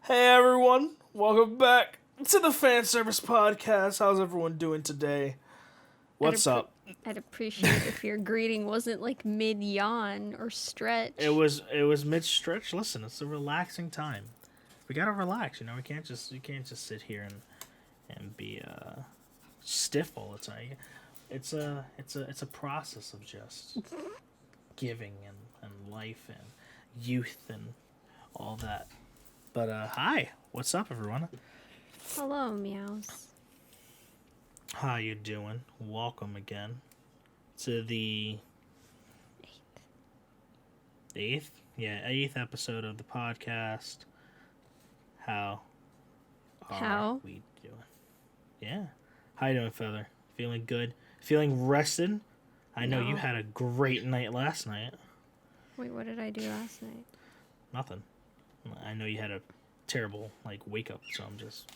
Hey everyone, welcome back to the Fan Service Podcast. How's everyone doing today? What's up? I'd appreciate if your greeting wasn't like mid-yawn or stretch. It was mid stretch. Listen, it's a relaxing time. We gotta relax, you know. You can't just sit here and be stiff all the time. It's a process of just giving and life and youth and all that. But hi, what's up, everyone? Hello, meows. How you doing? Welcome again to the eighth episode of the podcast. How are we doing? Yeah. How you doing, Feather? Feeling good? Feeling rested? I know you had a great night last night. Wait, what did I do last night? Nothing. I know you had a terrible wake up, so I'm just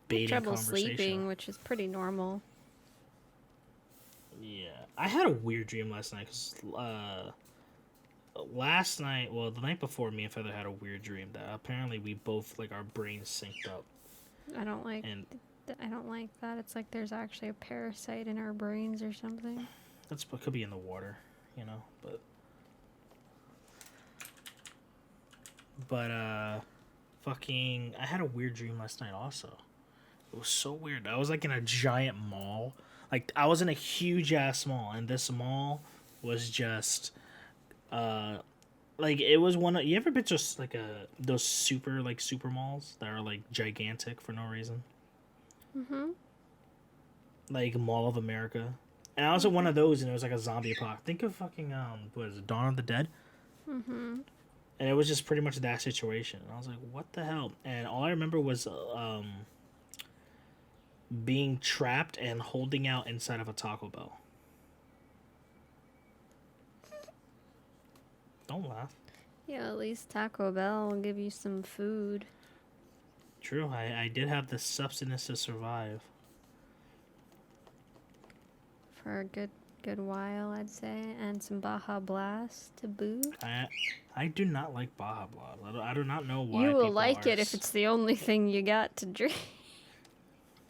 baiting Trouble conversation. sleeping, which is pretty normal. Yeah, I had a weird dream last night because the night before, me and Feather had a weird dream that apparently we both our brains synced up. I don't like that. It's like there's actually a parasite in our brains or something. It could be in the water, but I had a weird dream last night also. It was so weird. I was in a giant mall. I was in a huge ass mall, and this mall was just it was one of, you ever been just those super malls that are gigantic for no reason? Mhm. Mall of America. And I was at one of those, and it was a zombie apocalypse. Think of fucking what is it, Dawn of the Dead? Mhm. And it was just pretty much that situation. And I was like, what the hell? And all I remember was being trapped and holding out inside of a Taco Bell. Don't laugh. Yeah, at least Taco Bell will give you some food. True, I did have the substance to survive. For a good while, I'd say, and some Baja Blast to boot. I do not like Baja Blast. I do not know why. You will like it if it's the only thing you got to drink.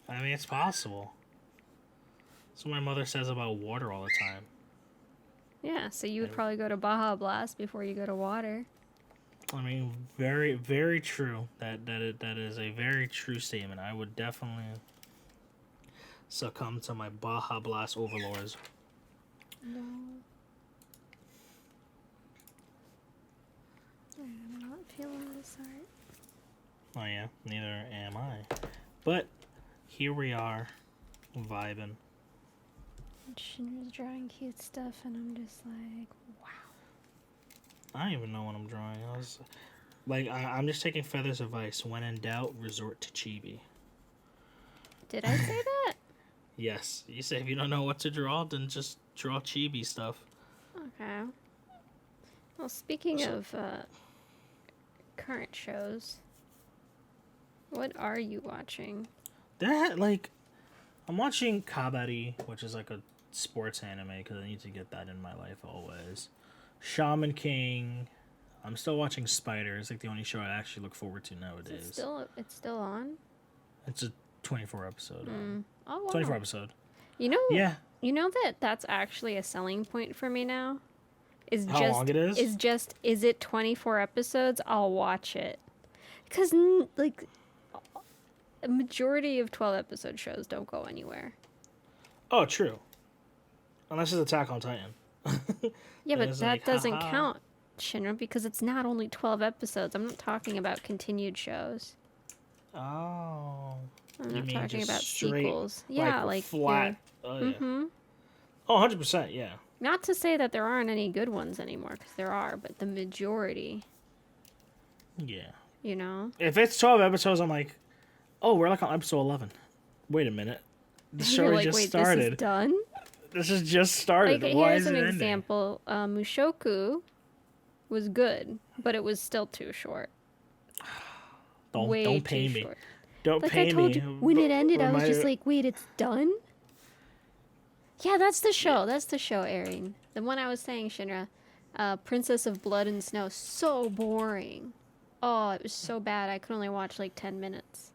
I mean, it's possible. That's what my mother says about water all the time. Yeah, so you would probably go to Baja Blast before you go to water. I mean, very, very true. That is a very true statement. I would definitely succumb to my Baja Blast overlords. No. I'm not feeling this art. Oh yeah, neither am I. But here we are, vibing. Shinra's drawing cute stuff, and I'm just like, wow. I don't even know what I'm drawing. I'm just taking Feather's advice. When in doubt, resort to chibi. Did I say that? Yes. You say if you don't know what to draw, then just draw chibi stuff. Okay. Well, speaking of current shows, what are you watching? I'm watching Kabari, which is a sports anime, because I need to get that in my life always. Shaman King. I'm still watching Spider. It's the only show I actually look forward to nowadays. It's still on? It's a 24 episode. Oh, wow. 24 episode. You know? Yeah. You know that's actually a selling point for me now? How long it is? Is it 24 episodes? I'll watch it. Because, a majority of 12 episode shows don't go anywhere. Oh, true. Unless it's Attack on Titan. Yeah, but that doesn't count, Shinra, because it's not only 12 episodes. I'm not talking about continued shows. Oh. I'm not talking about sequels. Yeah, flat. Oh, yeah. Mm-hmm. Oh, 100%, yeah. Not to say that there aren't any good ones anymore, because there are, but the majority. Yeah. You know? If it's 12 episodes, I'm like, oh, we're on episode 11. Wait a minute. The show just started. This is done? This has just started. Why here's is it an ending? example. Mushoku was good, but it was still too short. Don't pay me. Short. Don't pay me. I told you, when it ended, I was just like, wait, it's done? Yeah, that's the show. That's the show airing. The one I was saying, Shinra. Princess of Blood and Snow. So boring. Oh, it was so bad. I could only watch like 10 minutes.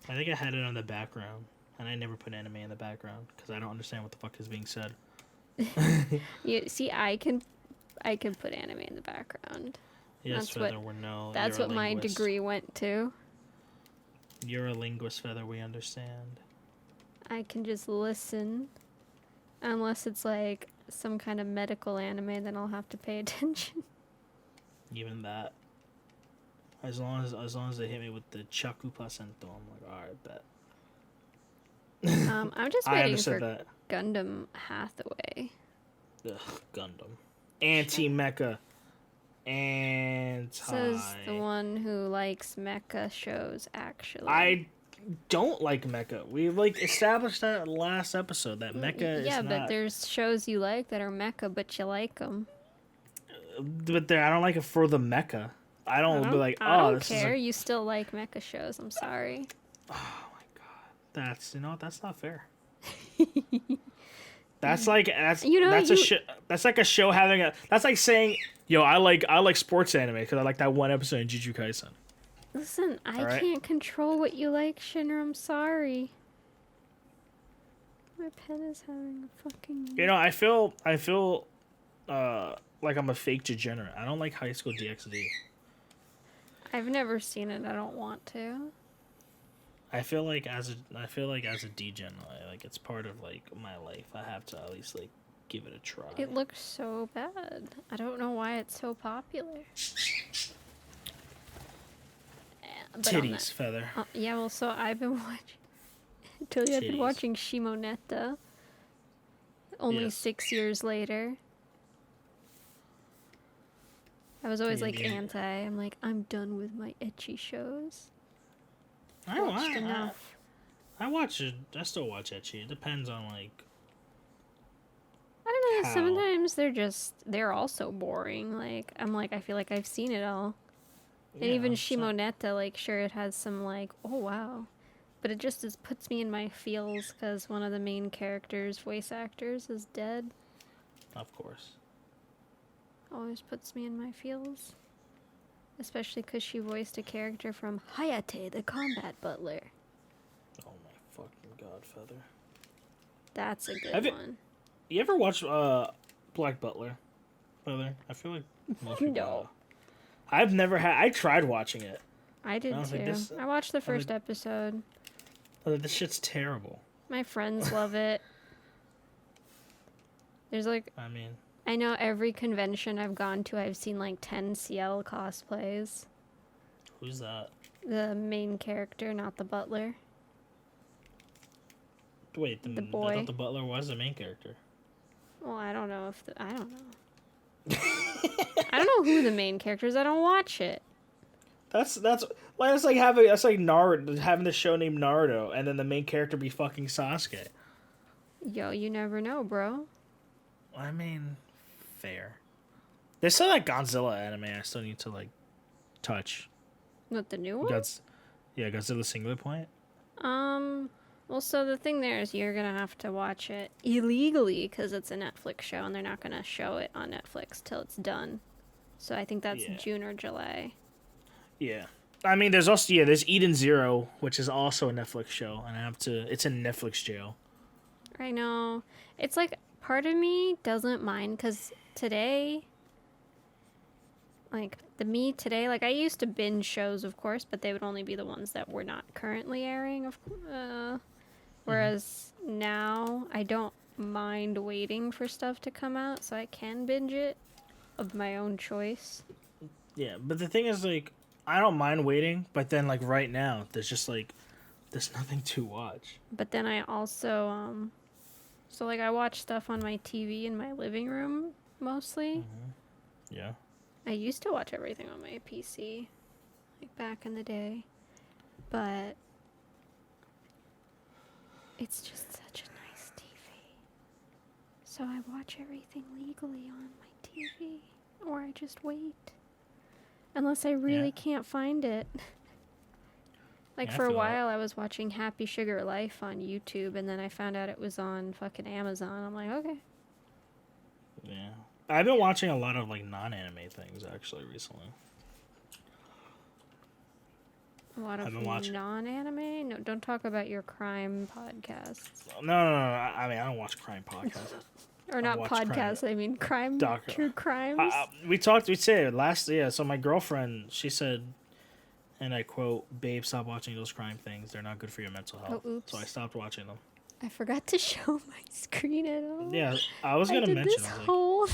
I think I had it on the background, and I never put anime in the background because I don't understand what the fuck is being said. You see, I can put anime in the background. Yes, Feather, That's what my degree went to. You're a linguist, Feather, we understand. I can just listen. Unless it's like some kind of medical anime, then I'll have to pay attention. Even that. As long as they hit me with the Chaku Placento, I'm like, alright, bet. I'm just waiting for that. Gundam Hathaway. Ugh, Gundam. Anti-mecha. Says the one who likes mecha shows, actually. I don't like mecha. We established that last episode that mecha is not... Yeah, but there's shows you like that are mecha, but you like them. But I don't like it for the mecha. I don't be like, oh, I don't this care. is You still like mecha shows. I'm sorry. Oh my god, that's that's not fair. That's like that's like a show having a. That's like saying, yo, I like sports anime because I like that one episode in Jujutsu Kaisen. Listen, I can't control what you like, Shinra. I'm sorry. My pet is having a fucking... I feel like I'm a fake degenerate. I don't like High School DxD. I've never seen it. I don't want to. I feel like as a degen, like it's part of like my life. I have to at least like give it a try. It looks so bad. I don't know why it's so popular. Titties, Feather. Yeah, well, so I've been watching... I've been watching Shimonetta. Only 6 years later. I was always like anti. I'm like, I'm done with my ecchi shows. I watched enough. I watch it. I still watch ecchi. It depends on like... I don't know. Sometimes they're also boring. Like, I'm like, I feel like I've seen it all. And even Shimonetta, like, sure, it has some, like, oh, wow. But it just puts me in my feels because one of the main characters' voice actors is dead. Of course. Always puts me in my feels. Especially because she voiced a character from Hayate, the Combat Butler. Oh my fucking god, Feather. That's a good one. You ever watch Black Butler, Feather? I feel like most people No. I've never had... I tried watching it. I did too. I watched the first episode. But this shit's terrible. My friends love it. There's like... I know every convention I've gone to, I've seen like 10 CL cosplays. Who's that? The main character, not the butler. Wait, the boy. I thought the butler was the main character. Well, I don't know I don't know. I don't know who the main character is. I don't watch it. That's like Naruto, having the show named Naruto, and then the main character be fucking Sasuke. Yo, you never know, bro. I mean, fair. There's still that Godzilla anime I still need to like touch. What, the new one? Godzilla Singular Point. Well, so the thing there is you're gonna have to watch it illegally because it's a Netflix show, and they're not gonna show it on Netflix till it's done. So I think that's June or July. Yeah. I mean, there's also, there's Eden Zero, which is also a Netflix show, and it's in Netflix jail. I know. It's like, part of me doesn't mind, because today, like, I used to binge shows, of course, but they would only be the ones that were not currently airing, whereas now, I don't mind waiting for stuff to come out, so I can binge it of my own choice. Yeah, but the thing is, like, I don't mind waiting, but then, like, right now, there's just, like, there's nothing to watch. But then I also, so, like, I watch stuff on my TV in my living room, mostly. Mm-hmm. Yeah. I used to watch everything on my PC, like, back in the day. But it's just such a nice TV. So I watch everything legally on my TV, or I just wait. Unless I really can't find it. Like, for a while, I was watching Happy Sugar Life on YouTube, and then I found out it was on fucking Amazon. I'm like, okay. Yeah. I've been watching a lot of, like, non-anime things, actually, recently. A lot I've of been watching. non-anime? No, don't talk about your crime podcasts. No. I mean, I don't watch crime podcasts. Or not podcasts, I mean crime, true crimes. We said last, so my girlfriend, she said, and I quote, "Babe, stop watching those crime things. They're not good for your mental health." Oh, oops. So I stopped watching them. I forgot to show my screen at all. Yeah, I was going to mention this it. whole...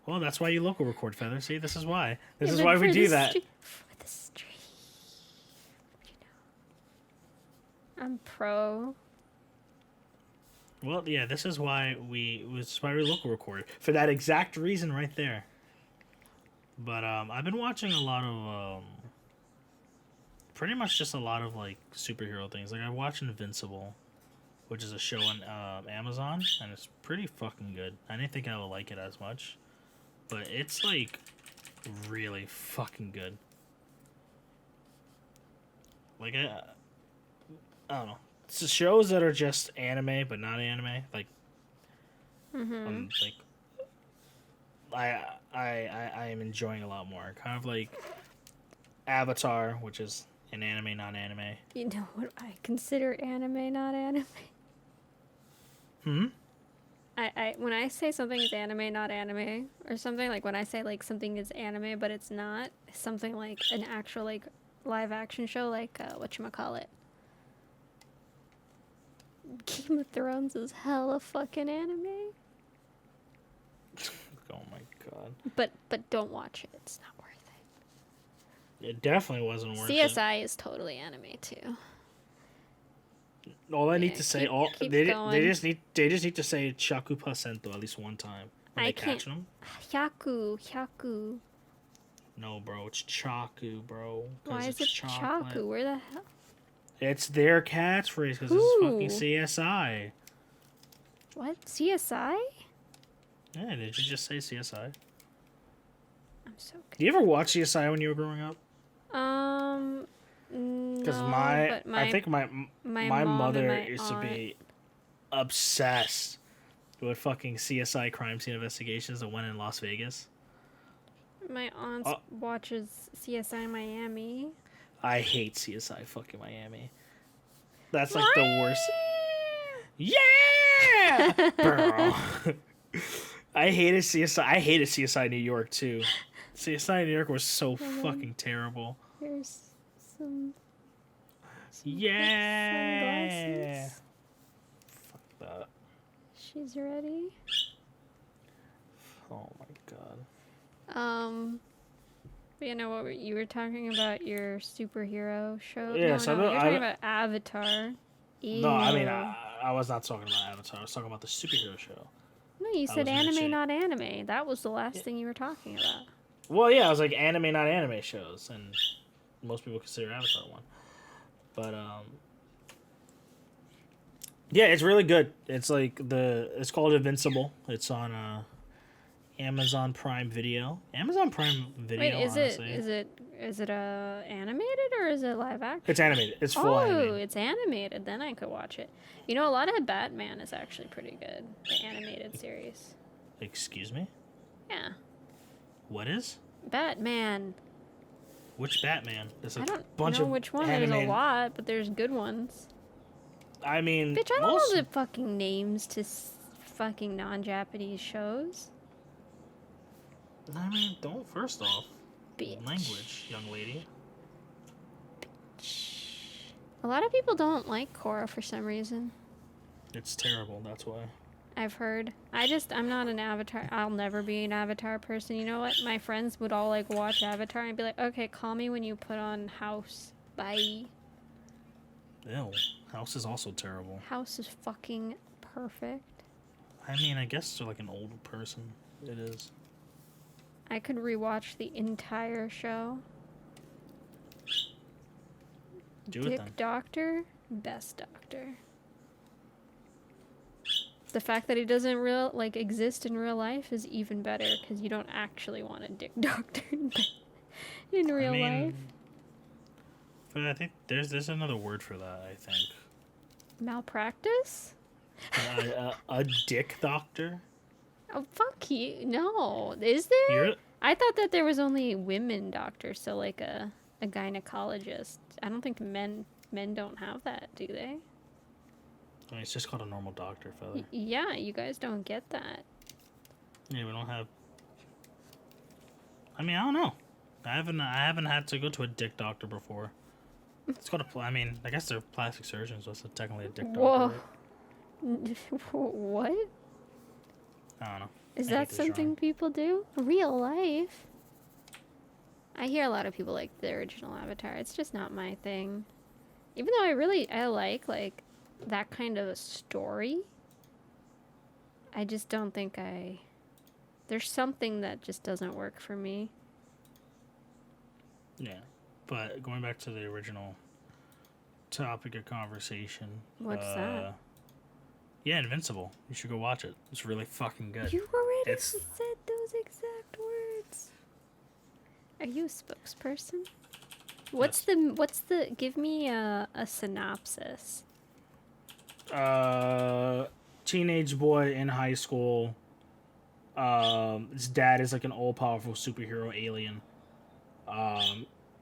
Well, that's why you local record, Feather. See, this is why. This Yeah, is but why we for do the that. For the stream. You know. I'm pro. Well, yeah, this is why we local record. For that exact reason right there. But I've been watching a lot of pretty much just a lot of like superhero things. Like I watched Invincible, which is a show on Amazon, and it's pretty fucking good. I didn't think I would like it as much, but it's like really fucking good. Like I don't know. It's shows that are just anime but not anime. Like, like I am enjoying a lot more. Kind of like Avatar, which is an anime, not anime. You know what I consider anime, not anime? I when I say something is anime, not anime, or something like when I say like something is anime but it's not, something like an actual like live action show like whatchamacallit. Game of Thrones is hella fucking anime. Oh my god. But don't watch it. It's not worth it. It definitely wasn't worth it. CSI is totally anime too. All I need to say, keep they going. just need to say Chaku Placento at least one time when they catch them. Hyaku. No, bro, it's Chaku, bro. Why is it chocolate. Chaku? Where the hell? It's their catchphrase because it's fucking CSI. What? CSI? Yeah, did you just say CSI? I'm so good. Did you ever watch CSI when you were growing up? Because No, I think my mother and used to be obsessed with fucking CSI crime scene investigations that went in Las Vegas. My aunt watches CSI Miami. I hate CSI fucking Miami. That's like the worst. Yeah! Bro. I hated CSI. I hated CSI New York too. CSI New York was so fucking terrible. Here's some Yeah. sunglasses. Fuck that. She's ready. Oh my god. But you know what you were talking about your superhero show? Yeah, no, so you're I talking about Avatar. No, I mean Ew. I was not talking about Avatar. I was talking about the superhero show. No, you I said was anime, mentioning- not anime. That was the last thing you were talking about. Well, yeah, I was like anime, not anime shows, and most people consider Avatar one. But yeah, it's really good. It's like it's called Invincible. It's on Amazon Prime Video. Amazon Prime Video. Wait, honestly. is it animated or is it live action? It's animated. It's full animated. It's animated. Then I could watch it. You know, a lot of Batman is actually pretty good. The animated series. Excuse me? Yeah, What is? Batman. Which Batman? There's a I don't bunch know of which one. animated. There's a lot, but there's good ones. I mean, Bitch, I don't most- know the fucking names to fucking non-Japanese shows. I mean, don't. First off, Bitch. language, young lady. A lot of people don't like Korra for some reason. It's terrible. That's why. I've heard. I'm not an Avatar. I'll never be an Avatar person. You know what? My friends would all like watch Avatar and be like, okay, call me when you put on House. Bye. Ew. House is also terrible. House is fucking perfect. I mean, I guess to like an old person, it is. I could rewatch the entire show. Do it Dick then. Doctor, best doctor. The fact that he doesn't exist in real life is even better because you don't actually want a dick doctor in real life. But I think there's another word for that. I think Malpractice? a dick doctor. Oh fuck you! No, is there? You're I thought that there was only women doctors, so like a a gynecologist. I don't think men don't have that, do they? I mean, it's just called a normal doctor, Feather. Yeah, you guys don't get that. Yeah, we don't have. I mean, I don't know. I haven't had to go to a dick doctor before. It's called a. I mean, I guess they're plastic surgeons, so it's technically a dick doctor. Whoa. Right? What? I don't know. Is that something people do? Real life? I hear a lot of people like the original Avatar. It's just not my thing. Even though I like that kind of a story. I just don't think there's something that just doesn't work for me. Yeah, but going back to the original topic of conversation. What's that? Yeah, Invincible. You should go watch it. It's really fucking good. You already said those exact words. Are you a spokesperson? What's the give me a synopsis. Teenage boy in high school. His dad is like an all-powerful superhero alien.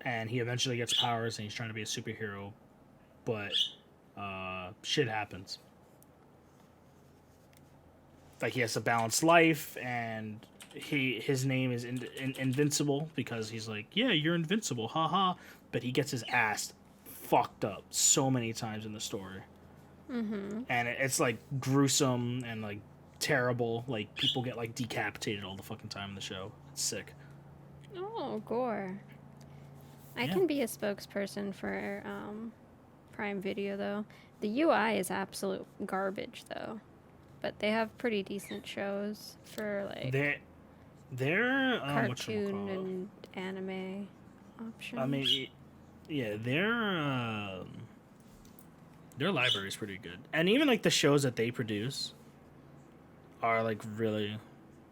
And he eventually gets powers and he's trying to be a superhero, but shit happens. Like, he has to balance life, and his name is Invincible because he's like, yeah, you're invincible, haha. But he gets his ass fucked up so many times in the story. Mm-hmm. And it's like gruesome and like terrible. Like, people get like decapitated all the fucking time in the show. It's sick. Oh, gore. I can be a spokesperson for Prime Video, though. The UI is absolute garbage, though. But they have pretty decent shows for, like, they're cartoon and anime options. I mean, yeah, their library is pretty good. And even, like, the shows that they produce are, like, really,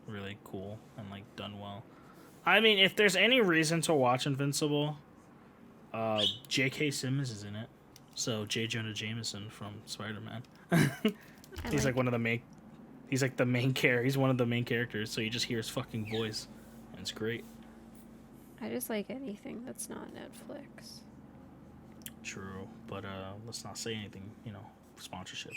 really cool and, like, done well. I mean, if there's any reason to watch Invincible, J.K. Simmons is in it. So, J. Jonah Jameson from Spider-Man. He's like one of the main. He's like the main character. He's one of the main characters. So you just hear his fucking voice, and it's great. I just like anything that's not Netflix. True, but let's not say anything. You know, sponsorship.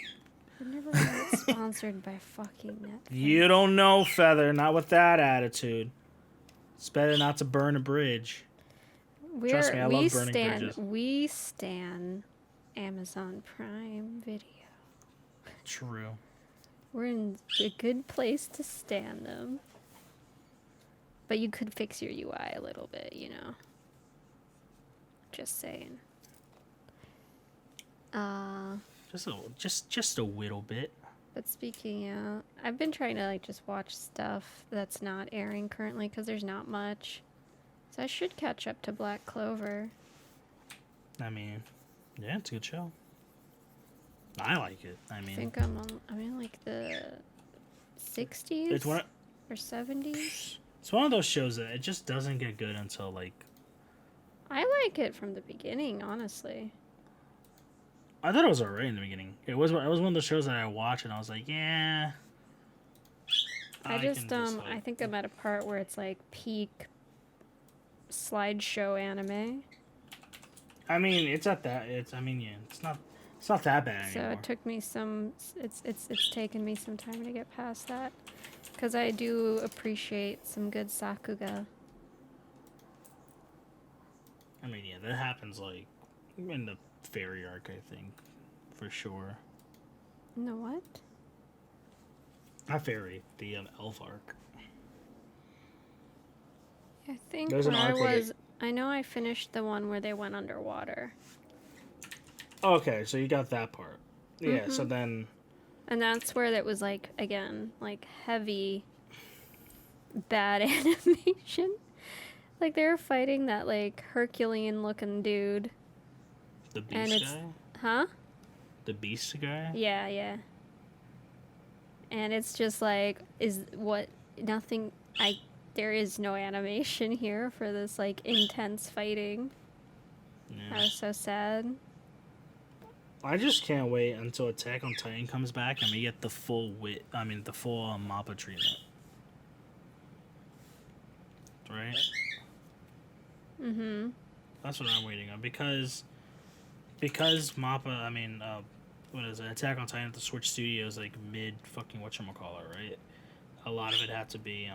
I never got sponsored by fucking Netflix. You don't know, Feather. Not with that attitude. It's better not to burn a bridge. Trust me, I love burning bridges. We stan Amazon Prime Video. True. We're in a good place to stand them. But you could fix your UI a little bit, you know. Just saying. Just a little bit. But speaking I've been trying to like just watch stuff that's not airing currently because there's not much. So I should catch up to Black Clover. I mean, yeah, it's a good show. I like it. I mean, I think I'm in like the 60s or 70s. It's one of those shows that it just doesn't get good until like. I like it from the beginning, honestly. I thought it was alright in the beginning. It was one of those shows that I watched and I was like, yeah. I think I'm at a part where it's like peak slideshow anime. I mean, it's not that bad anymore. So it took me it's taken me some time to get past that, because I do appreciate some good Sakuga. I mean, yeah, that happens like in the fairy arc, I think, for sure. No, what? Not fairy, the elf arc. I think There's an arc I know I finished the one where they went underwater. Okay, so you got that part. Yeah, so then... And that's where it was, like, again, like, heavy, bad animation. Like, they were fighting that, like, Herculean-looking dude. The beast guy? Huh? The beast guy? Yeah. And it's just, like, there is no animation here for this, like, intense fighting. Yeah. That was so sad. I just can't wait until Attack on Titan comes back and we get the full MAPPA treatment. Right? Mm-hmm. That's what I'm waiting on because Mappa. I mean, what is it? Attack on Titan at the Switch Studios like mid fucking whatchamacallit, right? A lot of it had to be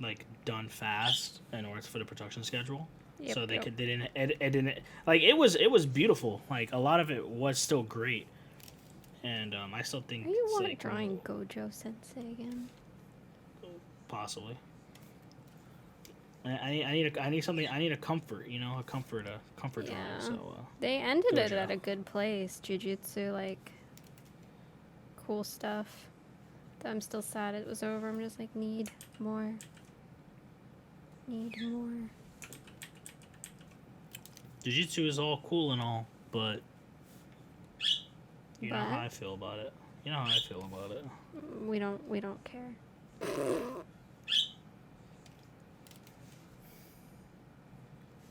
like done fast in order for the production schedule. Yep, So they yep. could they didn't edit like it was beautiful. Like a lot of it was still great, and I still think Are you it's, like, drawing Gojo Sensei again? possibly. I need something. I need a comfort. You know, a comfort drawing. Yeah. So They ended it Gojo. at a good place. Jujutsu, like, cool stuff. But I'm still sad it was over. I'm just like, need more. Need more. Jujutsu is all cool and all, but you know how I feel about it. You know how I feel about it. We don't care.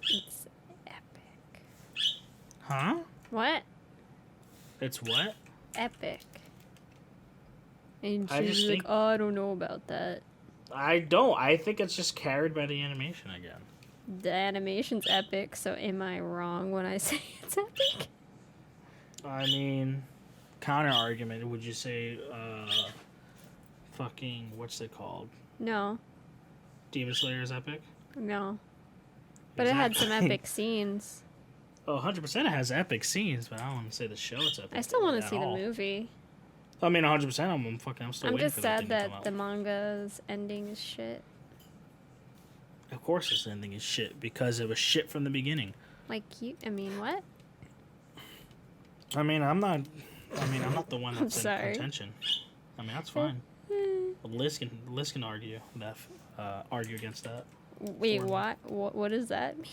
It's epic. Huh? What? It's what? Epic. And I she's just like, think- oh, I don't know about that. I don't. I think it's just carried by the animation again. The animation's epic, so am I wrong when I say it's epic? I mean, counter argument. Would you say, fucking what's it called? No. Demon Slayer is epic? No. But it had some Exactly. epic scenes. Oh, 100% it has epic scenes, but I don't want to say the show it's epic. I still want to at see the all. movie. I mean, 100%. I'm still I'm waiting just for that sad thing to come that out. the manga's ending is shit. Of course, this ending is shit because it was shit from the beginning. Like, I mean, what? I mean, I'm not the one I'm that's in sorry. contention. I mean, that's fine. Liz can argue that, argue against that. Wait, For me. what does that mean?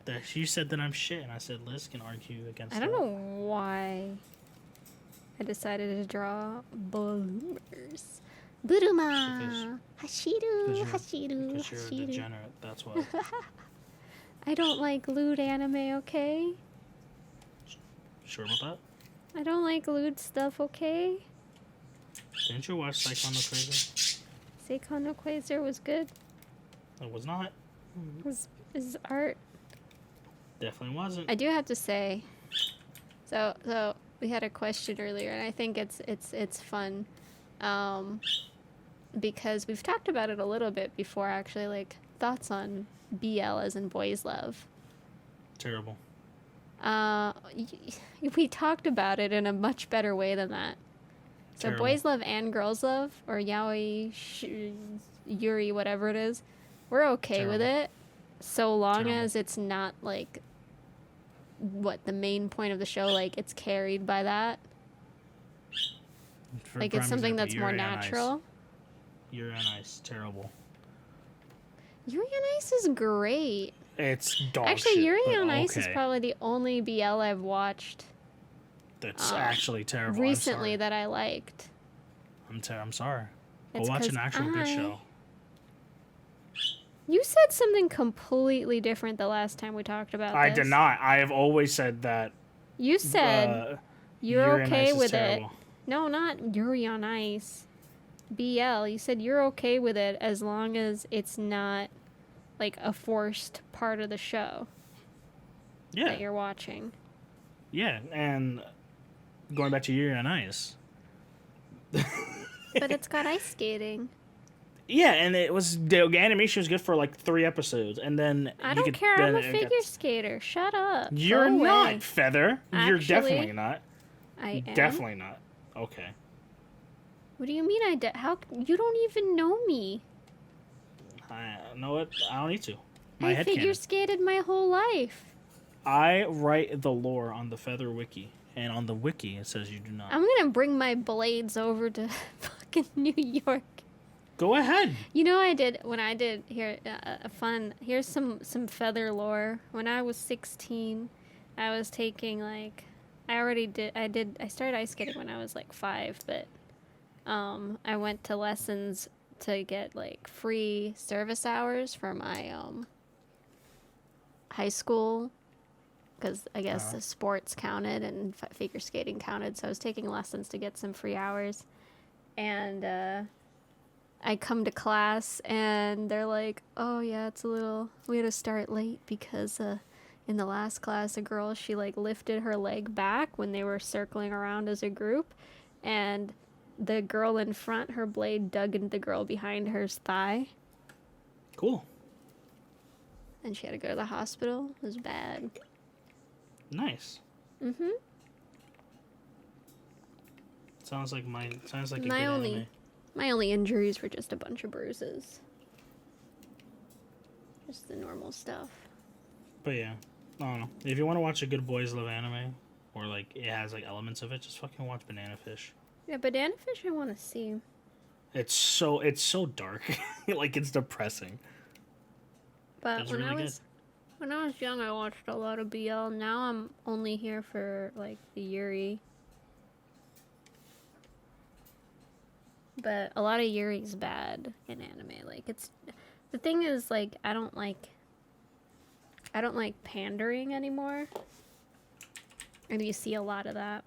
That you said that I'm shit, and I said Liz can argue against. I don't that. know why I decided to draw bloomers. Buruma! Hashiru! Hashiru! Because you're a Hashiru! degenerate. That's why. I don't like lewd anime, okay? Sure about that? I don't like lewd stuff, okay? Didn't you watch Psycho no Crazy? Seikon no Quasar was good. It was not. Is art. Definitely wasn't. I do have to say, so we had a question earlier, and I think it's fun, because we've talked about it a little bit before, actually, like thoughts on BL as in boys love. Terrible. We talked about it in a much better way than that. So Terrible. boys love and girls love, or yaoi, yuri, whatever it is, we're okay with Terrible. it, so long Terrible. as it's not like what the main point of the show, like it's carried by that, For like prime it's something example, that's more Yuri on Ice. natural. Yuri on Ice. Terrible. Yuri on Ice is great. It's dog Actually, shit, Yuri but on Ice is okay. probably the only BL I've watched That's actually terrible. recently I'm sorry. that I liked. I'm sorry. Go It's watch 'cause an actual good show. You said something completely different the last time we talked about I this. did not. I have always said that. You said you're Yuri on okay Ice is with terrible. it. No, not Yuri on Ice. BL. You said you're okay with it as long as it's not like a forced part of the show Yeah. that you're watching. Yeah, and going back to Yuri on Ice. But it's got ice skating. Yeah, and the animation was good for like 3 episodes, and then I you don't could, care. then I'm a it figure gets- skater. Shut up. You're Go away. not, Feather. You're Actually, definitely not. I am. Definitely not. Okay. What do you mean how you don't even know me? I know it. I don't need to. My I head figure canon. skated my whole life. I write the lore on the Feather Wiki, and on the wiki it says you do not. I'm gonna bring my blades over to fucking New York. Go ahead. You know, when I did here here's some feather lore. When I was 16, I was taking like I started ice skating when I was like 5, but I went to lessons to get like free service hours for my high school, because I guess the sports counted and figure skating counted, so I was taking lessons to get some free hours. And I come to class and they're like, oh yeah, we had to start late because in the last class, a girl, she like lifted her leg back when they were circling around as a group, and the girl in front, her blade dug into the girl behind her's thigh. Cool. And she had to go to the hospital. It was bad. Nice. Mm-hmm. Sounds like a good anime. My only injuries were just a bunch of bruises. Just the normal stuff. But yeah, I don't know. If you want to watch a good boys love anime, or like it has like elements of it, just fucking watch Banana Fish. Yeah, Banana Fish I want to see. It's so dark, like it's depressing. But when I was young, I watched a lot of BL. Now I'm only here for like the Yuri. But a lot of Yuri's bad in anime. Like the thing is, like, I don't like pandering anymore. And you see a lot of that.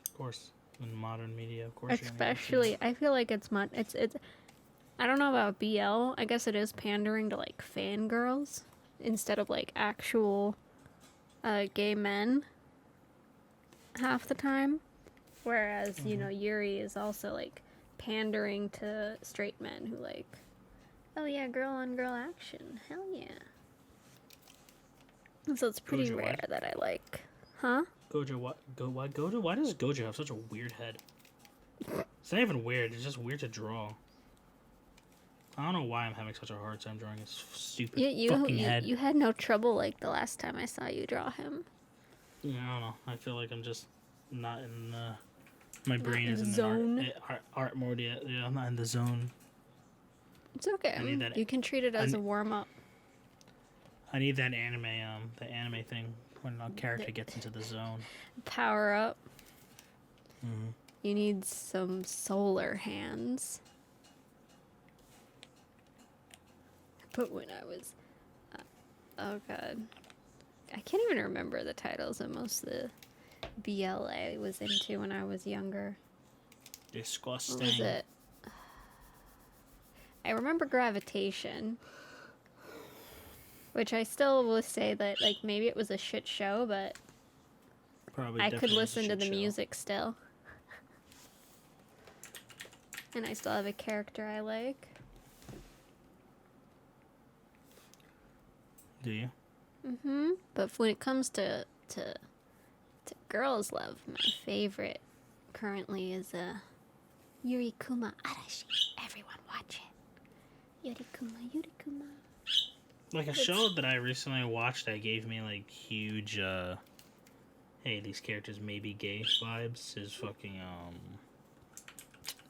Of course, in modern media, of course. Especially, I feel like it's I don't know about BL. I guess it is pandering to like fangirls instead of like actual gay men half the time. Whereas, you know, Yuri is also like pandering to straight men who like, oh yeah, girl on girl action. Hell yeah. So it's pretty Gojo, rare what? that I like. Huh? Gojo, what? Gojo? Why does Gojo have such a weird head? It's not even weird. It's just weird to draw. I don't know why I'm having such a hard time drawing his stupid fucking head. You had no trouble like the last time I saw you draw him. Yeah, I don't know. I feel like I'm just not in the... My brain in is the in zone. the art mode yet. Yeah, I'm not in the zone. It's okay. You can treat it as a warm-up. I need that anime thing when a character gets into the zone. Power up. Mm-hmm. You need some solar hands. But when I was... oh god. I can't even remember the titles of most of the BL I was into when I was younger. Disgusting. What was it? I remember Gravitation. Which I still will say that, like, maybe it was a shit show, but Probably I could definitely listen to the show. music still. And I still have a character I like. Do you? Mm-hmm. But when it comes to girls' love, my favorite currently is Yurikuma Arashi. Everyone watch it. Yurikuma. Like a show that I recently watched that gave me like huge hey, these characters may be gay vibes is fucking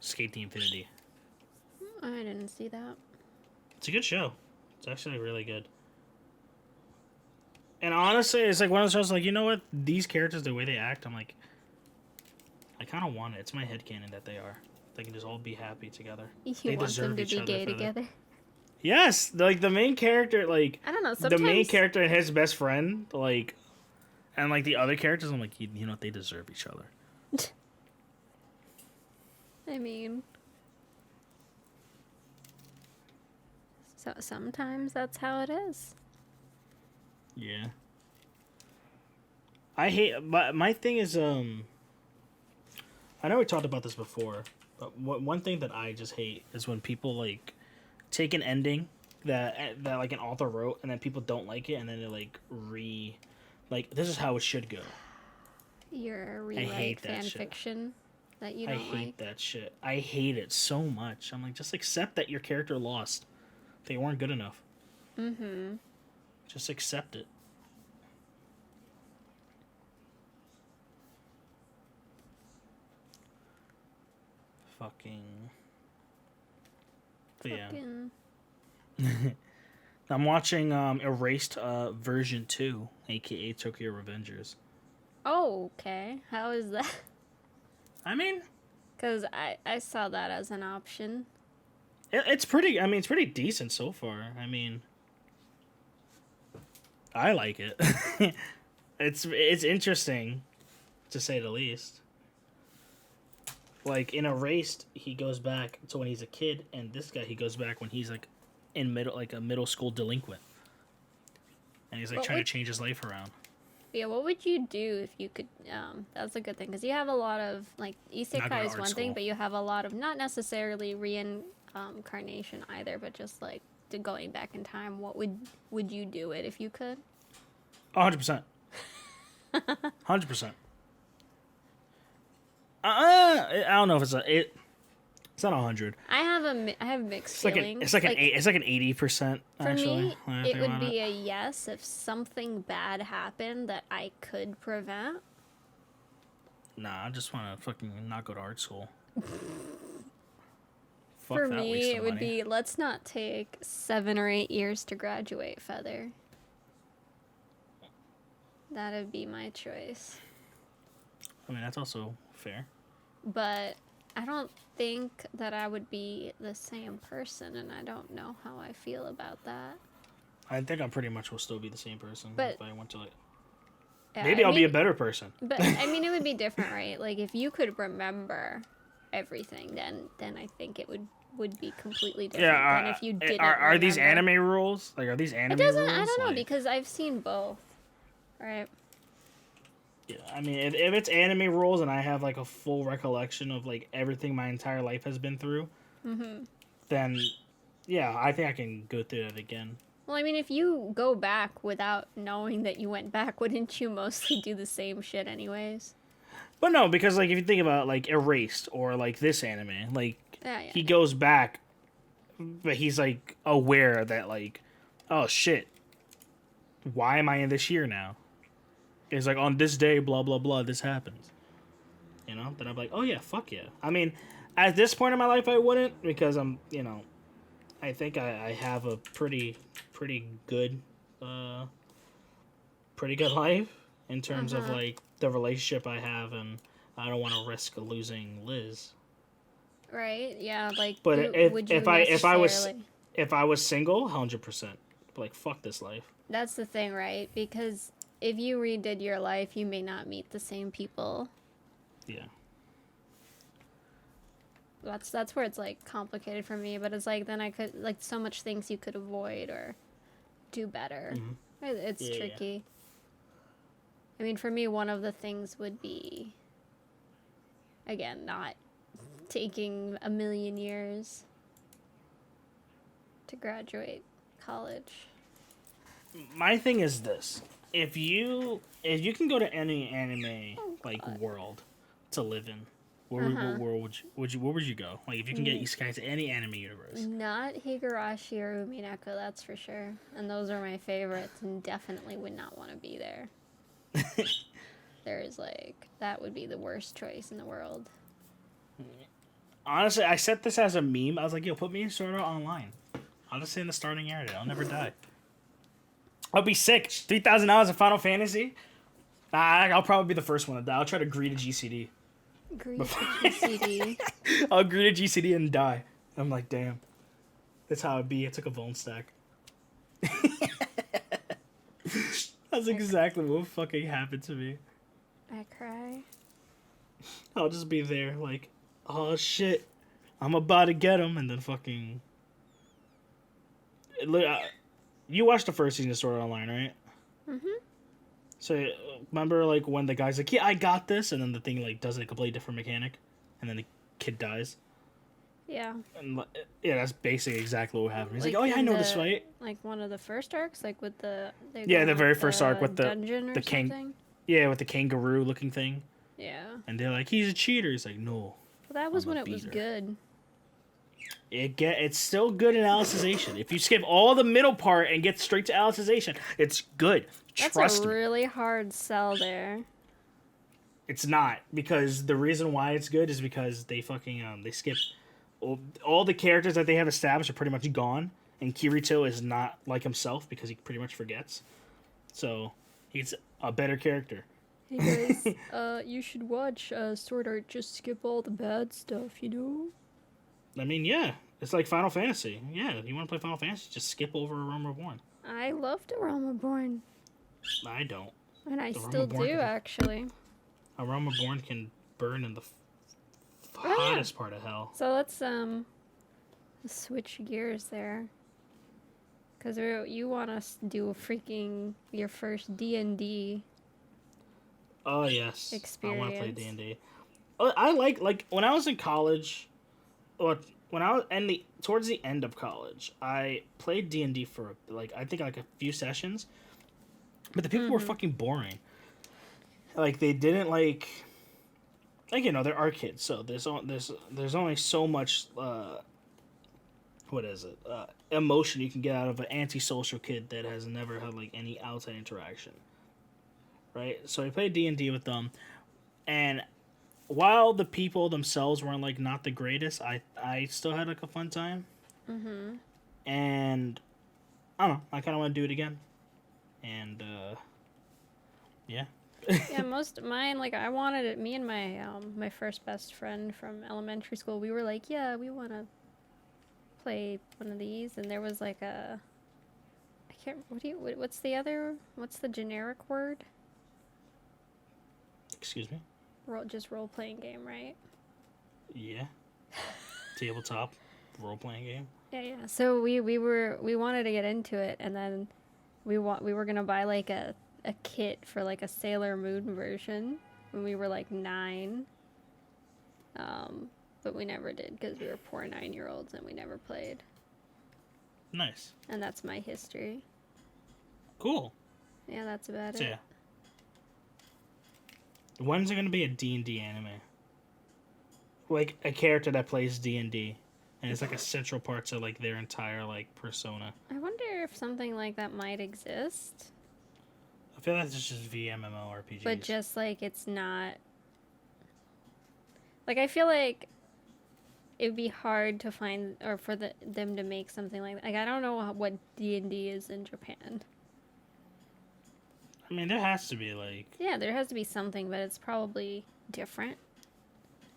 Skate the Infinity. I didn't see that. It's a good show. It's actually really good. And honestly, it's like one of those shows like, you know what? These characters, the way they act, I'm like, I kind of want it. It's my headcanon that they are. They can just all be happy together. You want them to be gay together? Yes, like the main character, like I don't know. Sometimes the main character and his best friend, like, and like the other characters, I'm like, you know what? They deserve each other. I mean, so sometimes that's how it is. Yeah. I hate, but my thing is, I know we talked about this before, but one thing that I just hate is when people like take an ending that like an author wrote and then people don't like it and then they like this is how it should go. You're a rewrite fan fiction that you don't like. I hate that shit. I hate it so much. I'm like, just accept that your character lost. They weren't good enough. Mm-hmm. Just accept it. Fucking. But yeah. I'm watching Erased version 2, aka Tokyo Revengers. Oh, okay. How is that? I mean, because I saw that as an option. It's pretty. I mean, it's pretty decent so far. I mean, I like it. It's interesting, to say the least. Like in Erased, he goes back to when he's a kid, and this guy he goes back when he's like in a middle school delinquent, and he's like trying to change his life around. Yeah, what would you do if you could? That's a good thing because you have a lot of like isekai is one thing, but you have a lot of not necessarily reincarnation either, but just like going back in time. What would you do it if you could? 100%. 100%. I don't know if it's not 100. I have mixed feelings. It's like an 80%. For me, it would be a yes if something bad happened that I could prevent. Nah, I just want to fucking not go to art school. For me, it would be let's not take 7 or 8 years to graduate, Feather. That'd be my choice. I mean, that's also fair. But I don't think that I would be the same person, and I don't know how I feel about that. I think I pretty much will still be the same person if I went to like. Yeah, Maybe I'll be a better person. But I mean, it would be different, right? Like if you could remember everything, then I think it would be completely different than if you didn't. Are these anime rules? Like, are these anime rules? I don't know because I've seen both. Right. Yeah, I mean, if it's anime rules and I have like a full recollection of like everything my entire life has been through, then yeah, I think I can go through that again. Well, I mean, if you go back without knowing that you went back, wouldn't you mostly do the same shit anyways? But no, because like if you think about like Erased or like this anime, like he goes back, but he's like aware that like, oh shit, why am I in this year now? It's like on this day, blah blah blah, this happens. You know, then I'm like, oh yeah, fuck yeah. I mean, at this point in my life, I wouldn't because I'm, you know, I think I have a pretty good life in terms of like the relationship I have, and I don't want to risk losing Liz. Right? Yeah. Like, but if I was single, 100%. Like, fuck this life. That's the thing, right? Because if you redid your life, you may not meet the same people. Yeah. That's where it's like complicated for me, but it's like then I could like so much things you could avoid or do better. It's tricky. Yeah. I mean, for me, one of the things would be, again, not taking 1,000,000 years to graduate college. My thing is this: if you can go to any anime world to live in, where would you go? Like if you can get isekai to any anime universe. Not Higurashi or Umineko, that's for sure. And those are my favorites, and definitely would not want to be there. There's like that would be the worst choice in the world. Honestly, I set this as a meme. I was like, yo, put me in Sword Art Online. I'll just stay in the starting area. I'll never die. I'll be sick. $3,000 in Final Fantasy? I'll probably be the first one to die. I'll try to agree to GCD. Agree to GCD. I'll agree to GCD and die. I'm like, damn. That's how it'd be. I took a bone stack. That's exactly what fucking happened to me. I cry. I'll just be there like, oh shit, I'm about to get him, and then fucking... You watched the first season of Sword Art Online, right? Mm-hmm. So, remember, like, when the guy's like, yeah, I got this, and then the thing, like, does a completely different mechanic, and then the kid dies? Yeah. And, yeah, that's basically exactly what happened. He's like, oh, yeah, I know this fight. Like, one of the first arcs? Like, with the... Yeah, the very first arc with the... dungeon or something? Yeah, with the kangaroo-looking thing. Yeah. And they're like, he's a cheater. He's like, no. Well, that was when it was good. It's still good in alicization. If you skip all the middle part and get straight to alicization, it's good. Trust me. That's a really hard sell there. It's not, because the reason why it's good is because they fucking they skip all the characters that they have established are pretty much gone, and Kirito is not like himself because he pretty much forgets. So he's a better character. Hey guys, you should watch Sword Art. Just skip all the bad stuff, you know? I mean, yeah. It's like Final Fantasy. Yeah, you want to play Final Fantasy, just skip over A Realm Reborn. I loved A Realm Reborn. I don't. And I still do, actually. A Realm Reborn can burn in the hottest part of hell. So let's switch gears there. Because you want us to do your first D&D. Oh, yes. Experience. I want to play D&D. I like, when I was in college, or when I was towards the end of college, I played D&D for, I think, a few sessions. But the people were fucking boring. Like, they didn't, they're our kids, so there's only so much, emotion you can get out of an antisocial kid that has never had any outside interaction, right? So I played D&D with them, and while the people themselves weren't not the greatest, I still had a fun time. And I don't know, I kind of want to do it again, and yeah. Yeah, most of mine, I wanted it. Me and my first best friend from elementary school, we were like, yeah, we want to play one of these, and there was what's the generic word? Excuse me? Just role-playing game, right? Yeah. Tabletop role-playing game. Yeah. So we wanted to get into it, and then we were gonna buy a kit for a Sailor Moon version when we were 9. But we never did because we were poor 9-year-olds and we never played. Nice. And that's my history. Cool. Yeah, that's about it. Yeah. When's it gonna be a D&D anime? A character that plays D&D, and it's a central part to their entire persona. I wonder if something like that might exist. I feel like it's just MMORPGs. But just it's not. I feel like it would be hard to find, or for them to make something like that. I don't know what D&D is in Japan. I mean, there has to be Yeah, there has to be something, but it's probably different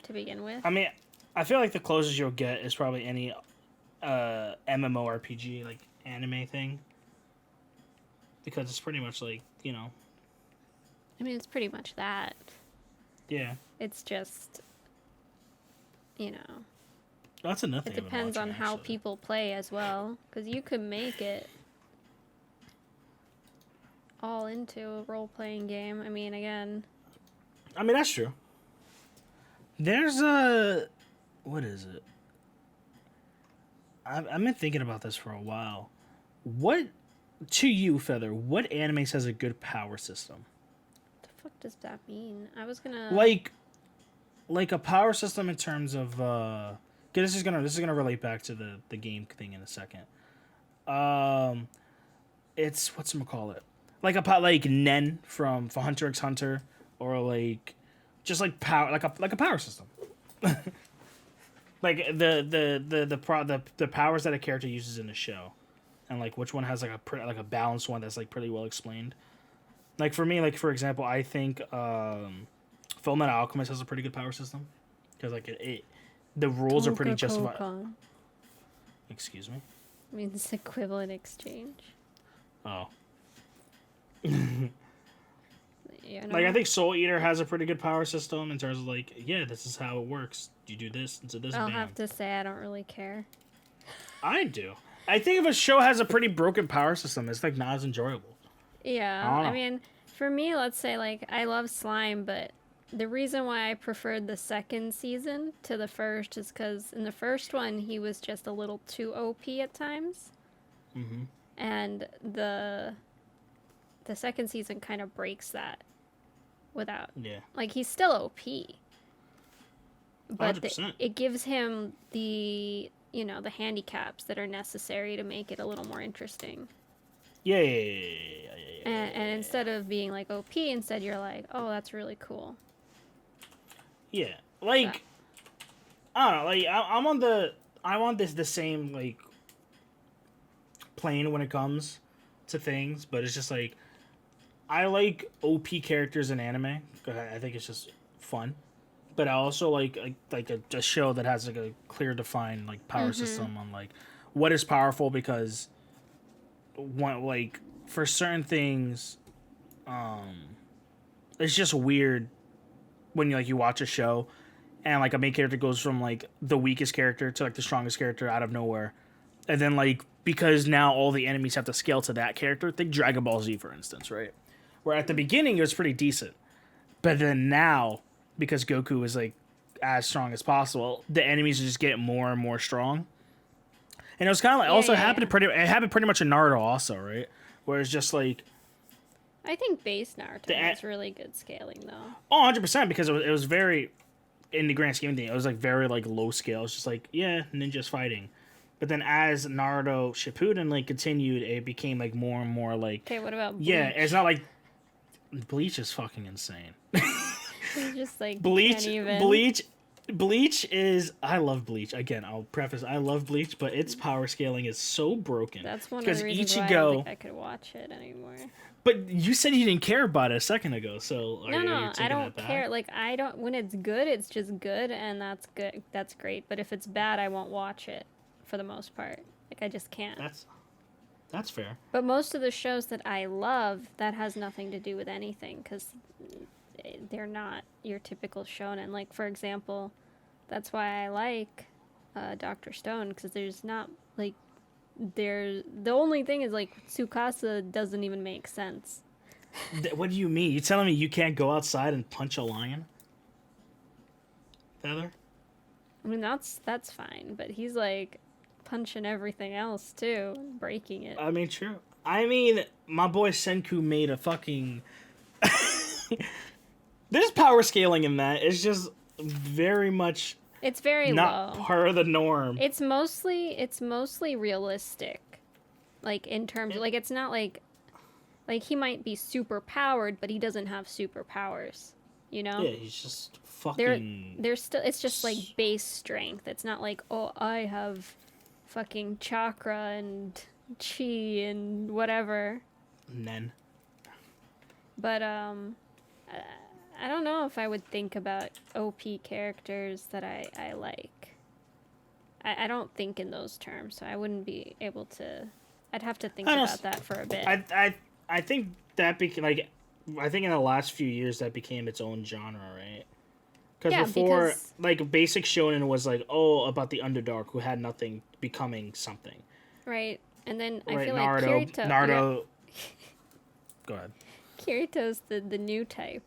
to begin with. I mean, I feel like the closest you'll get is probably any MMORPG anime thing, because it's pretty much I mean, it's pretty much that. Yeah. It's just, That's another thing. It depends on how people play as well, because you could make it all into a role-playing game. I mean, again. I mean, that's true. There's what is it? I've been thinking about this for a while. What, to you, Feather, what animes has a good power system? What the fuck does that mean? I was gonna... Like a power system in terms of, this is gonna relate back to the game thing in a second. It's, whatchamacallit? Like Nen from Hunter x Hunter, or just power, like a power system. The powers that a character uses in the show, and which one has a balanced one that's pretty well explained. For me, for example, I think Fullmetal Alchemist has a pretty good power system, because the rules are pretty justified. Excuse me? I mean, it's equivalent exchange. Oh. I think Soul Eater has a pretty good power system in terms of this is how it works. You do this into this. I'll have to say I don't really care. I do. I think if a show has a pretty broken power system, it's not as enjoyable. Yeah, I mean, for me, let's say I love Slime, but the reason why I preferred the second season to the first is because in the first one he was just a little too OP at times, and the second season kind of breaks that. Without, he's still OP, but it gives him the the handicaps that are necessary to make it a little more interesting. Yeah. And instead of being OP, instead you're oh, that's really cool. Yeah, I don't know. I'm on the same plane when it comes to things, but it's just I like OP characters in anime. I think it's just fun. But I also like a show that has a clear defined power system on what is powerful, because one for certain things it's just weird when you watch a show and like a main character goes from like the weakest character to like the strongest character out of nowhere, and then like because now all the enemies have to scale to that character. Think Dragon Ball Z, for instance, right? Where at the beginning it was pretty decent, but then now because Goku is like as strong as possible, the enemies just get more and more strong. And it was kind of like it happened pretty much in Naruto also, right? Where it's just like I think base Naruto has really good scaling though. Oh, 100% because it was very in the grand scheme of things, it was like very like low scale. It's just like, yeah, ninjas fighting. But then as Naruto Shippuden like continued, it became like more and more like okay, what about Bleach? Yeah, it's not like Bleach is fucking insane. It's just like Bleach is I love Bleach. Again, I'll preface I love Bleach, but its power scaling is so broken. That's one of the reasons why I don't think I could watch it anymore. But you said you didn't care about it a second ago, so no, I don't care. Like I don't. When it's good, it's just good, and that's good. That's great. But if it's bad, I won't watch it. For the most part, like I just can't. That's fair. But most of the shows that I love, that has nothing to do with anything, because they're not your typical shonen. Like for example, that's why I like Dr. Stone, because there's not like. The only thing is like Tsukasa doesn't even make sense. What do you mean? You telling me you can't go outside and punch a lion? Feather? I mean that's fine, but he's like punching everything else too, breaking it. I mean, true. I mean, my boy Senku made a fucking. There's power scaling in that. It's just very much. It's very not low. Part of the norm. It's mostly realistic, like in terms of, like it's not like he might be super powered, but he doesn't have superpowers. You know? Yeah, he's just fucking. There's still it's just like base strength. It's not like I have fucking chakra and chi and whatever. Nen. But I don't know if I would think about OP characters that I like. I don't think in those terms, so I wouldn't be able to. I'd have to think about that for a bit. I think that I think in the last few years that became its own genre, right? Before, like basic shonen was like about the underdog who had nothing becoming something. Right, and then I right, feel Naruto, like Naruto. Yeah. Go ahead. Kirito's the new type.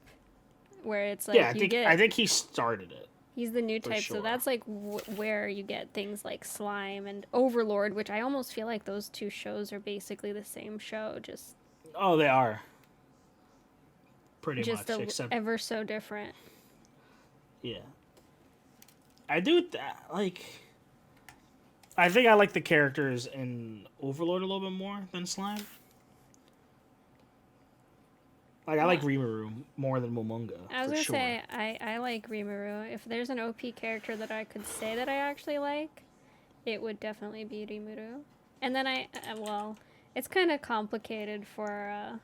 Where it's like I think he started it. He's the new type, sure. So that's like where you get things like Slime and Overlord, which I almost feel like those two shows are basically the same show, just. Oh, they are. Pretty just much, except ever so different. Yeah. I do like. I think I like the characters in Overlord a little bit more than Slime. Like, I like Rimuru more than Momonga. I was going to say, I like Rimuru. If there's an OP character that I could say that I actually like, it would definitely be Rimuru. And then it's kind of complicated for,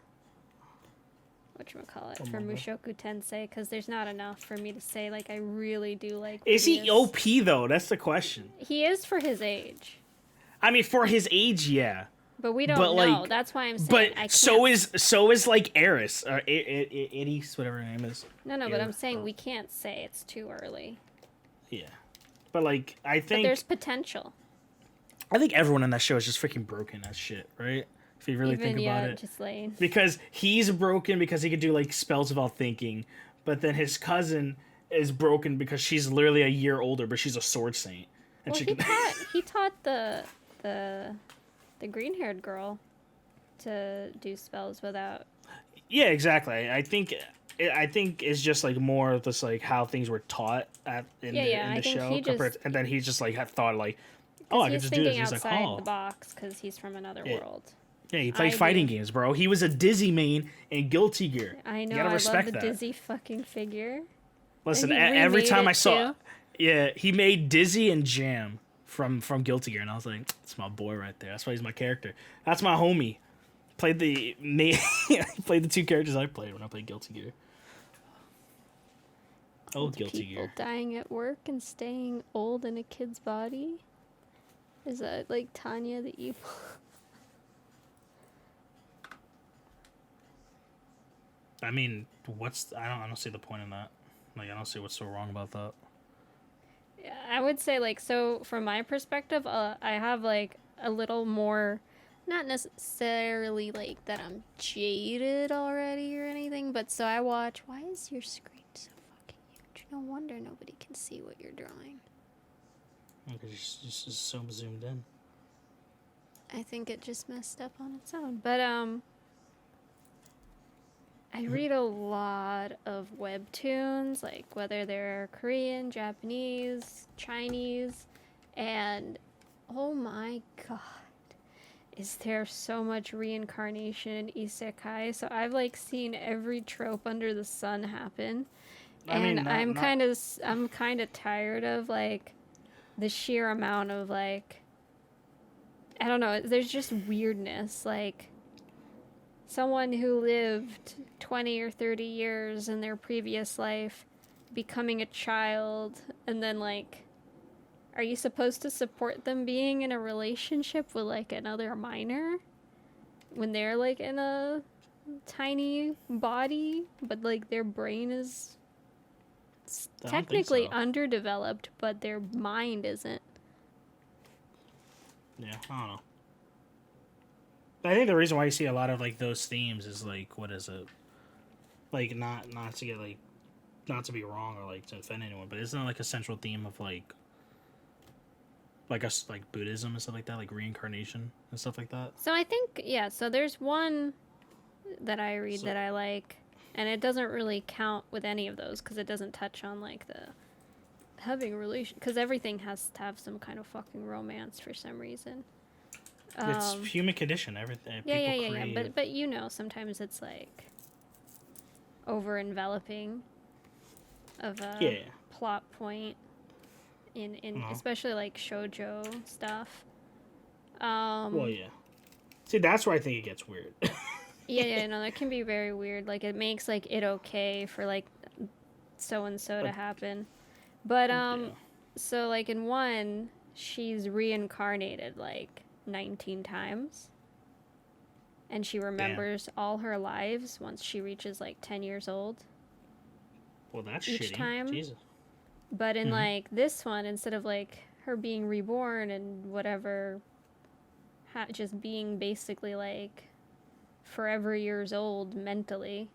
whatchamacallit, for Mushoku Tensei, because there's not enough for me to say, like, I really do like Is he OP, though? That's the question. He is for his age. I mean, for his age, yeah. But we don't know. Like, that's why I'm saying. But so is like Eris or Eris, whatever her name is. No, but I'm saying we can't say it's too early. Yeah, but like I think there's potential. I think everyone in that show is just freaking broken as shit, right? If you really think about it, just like... because he's broken because he could do like spells without thinking, but then his cousin is broken because she's literally a year older, but she's a sword saint. And he taught the green-haired girl to do spells without. Yeah, exactly. I think it's just like more of this like how things were taught in the show, and then he just like had thought like, I could just do this. He's like, outside the box because he's from another world. Yeah, he plays fighting games, bro. He was a Dizzy main in Guilty Gear. I know. You gotta respect I love the Dizzy fucking figure. Listen, every time I saw, he made Dizzy and Jam from Guilty Gear, and I was like, that's my boy right there. That's why he's my character. That's my homie. Played the two characters I played when I played Guilty Gear. Guilty Gear. People dying at work and staying old in a kid's body. Is that like Tanya the evil? I mean, I don't see the point in that. Like, I don't see what's so wrong about that. I would say, like, so from my perspective, I have, like, a little more, not necessarily, like, that I'm jaded already or anything, but so I watch, why is your screen so fucking huge? No wonder nobody can see what you're drawing. Because you're just so zoomed in. I think it just messed up on its own. But, I read a lot of webtoons, like whether they're Korean, Japanese, Chinese, and oh my god, is there so much reincarnation in isekai. So I've like seen every trope under the sun happen. And I'm kind of tired of like the sheer amount of like, I don't know, there's just weirdness, like someone who lived 20 or 30 years in their previous life becoming a child, and then like, are you supposed to support them being in a relationship with like another minor when they're like in a tiny body, but like their brain is technically underdeveloped, but their mind isn't? Yeah, I don't know. I think the reason why you see a lot of like those themes is like, what is it? Like not to get like, not to be wrong or like to offend anyone, but isn't it like a central theme of like us like Buddhism and stuff like that, like reincarnation and stuff like that? So I think, yeah, so there's one that I read that I like, and it doesn't really count with any of those because it doesn't touch on like the having a relation, because everything has to have some kind of fucking romance for some reason. It's human condition. Everything. Yeah. But you know, sometimes it's like over enveloping of a plot point in especially like shoujo stuff. Well, yeah. See, that's where I think it gets weird. No, that can be very weird. Like it makes like it okay for like so and so to happen, but so like in one, she's reincarnated like 19 times, and she remembers all her lives once she reaches like 10 years old. Well, that's each shitty. time. Jesus. But in like this one, instead of like her being reborn and whatever, just being basically like forever years old mentally,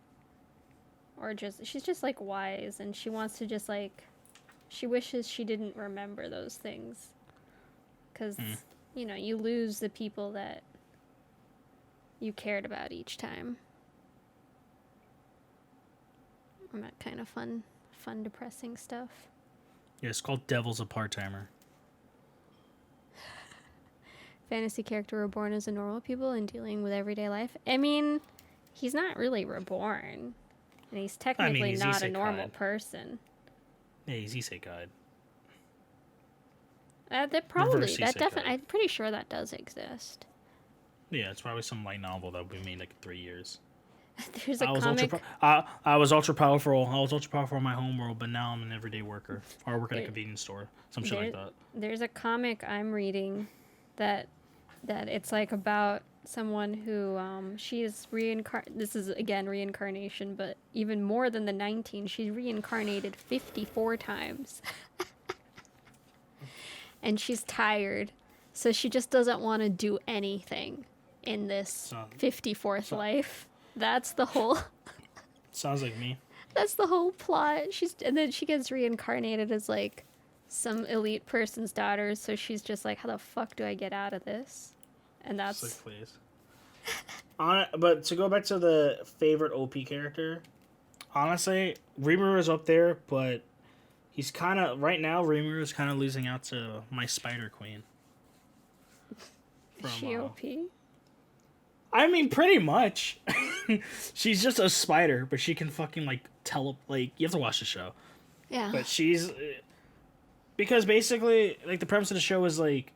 or just she's just like wise, and she wants to just like, she wishes she didn't remember those things, because you know, you lose the people that you cared about each time. And that kind of fun, depressing stuff. Yeah, it's called Devil's a Part-Timer. Fantasy character reborn as a normal people and dealing with everyday life. I mean, he's not really reborn. And he's technically he's not a normal person. Yeah, he's isekai. That probably, that definitely, I'm pretty sure that does exist. Yeah, it's probably some light novel that will be made like in 3 years. There's a comic. I was ultra powerful. I was ultra powerful in my homeworld, but now I'm an everyday worker. Or I work at a convenience store. Some shit like that. There's a comic I'm reading that it's like about someone who she is this is again reincarnation, but even more than the 19, she's reincarnated 54 times. And she's tired, so she just doesn't want to do anything in this 54th life. That's the whole sounds like me. That's the whole plot. And then she gets reincarnated as like some elite person's daughter, so she's just like, how the fuck do I get out of this? And that's like, please. But to go back to the favorite OP character, honestly, Rimuru is up there, but he's kind of right now. Rimuru is kind of losing out to my Spider Queen. Is she OP? I mean, pretty much. She's just a spider, but she can fucking like like you have to watch the show. Yeah. But she's because basically like the premise of the show is like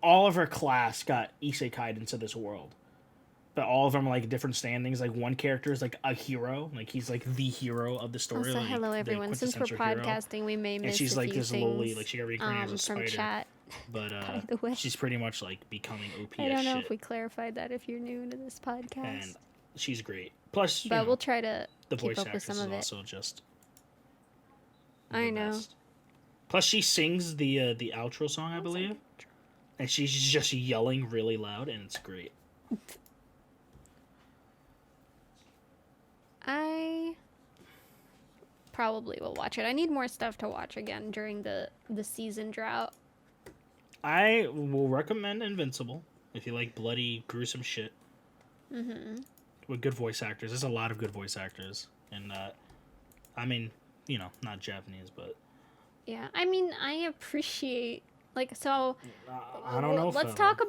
all of her class got isekai'd into this world. But all of them are like different standings. Like one character is like a hero, like he's like the hero of the story. Also, like, hello everyone. Since we're podcasting, we may miss and she's like this lowly, like she got reincarnated as a from spider. Chat. But by the way, she's pretty much like becoming OP. I don't know if we clarified that if you're new to this podcast. And she's great. Plus, but we'll try to the keep voice up with actress some of is it. also just. I know. Best. Plus, she sings the outro song, I believe, and she's just yelling really loud, and it's great. I probably will watch it. I need more stuff to watch again during the season drought. I will recommend Invincible if you like bloody, gruesome shit. Mm-hmm. With good voice actors. There's a lot of good voice actors. And, I mean, you know, not Japanese, but... Yeah, I mean, I appreciate... Like, so... I don't know. Let's talk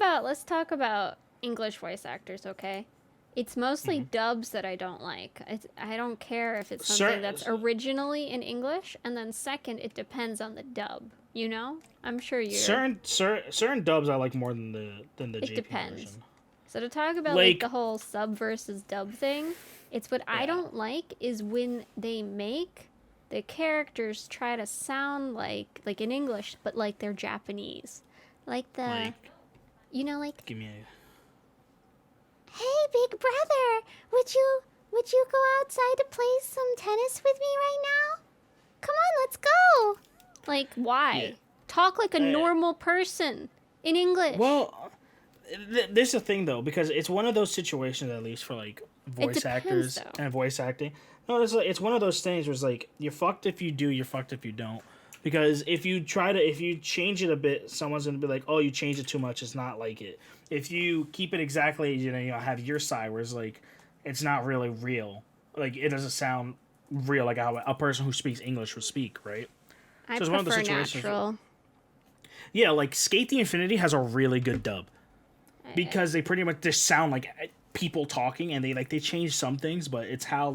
about English voice actors, okay? It's mostly dubs that I don't like. I don't care if it's something that's originally in English, and then second, it depends on the dub. You know, I'm sure you're certain dubs I like more than the it JP depends. version. So to talk about like the whole sub versus dub thing, it's what I don't like is when they make the characters try to sound like in English, but like they're Japanese, like you know, like give me a... Hey, big brother, would you go outside to play some tennis with me right now? Come on, let's go. Like, why? Yeah. Talk like a normal person in English. Well, there's the thing though, because it's one of those situations, at least for like voice actors and voice acting. No, it's one of those things where it's like you're fucked if you do, you're fucked if you don't. Because if you change it a bit, someone's gonna be like, "Oh, you changed it too much. It's not like it." If you keep it exactly, you know, have your side where it's like, it's not really real. Like it doesn't sound real, like how a person who speaks English would speak, right? I prefer natural. Yeah, like Skate the Infinity has a really good dub because they pretty much just sound like people talking, and they change some things, but it's how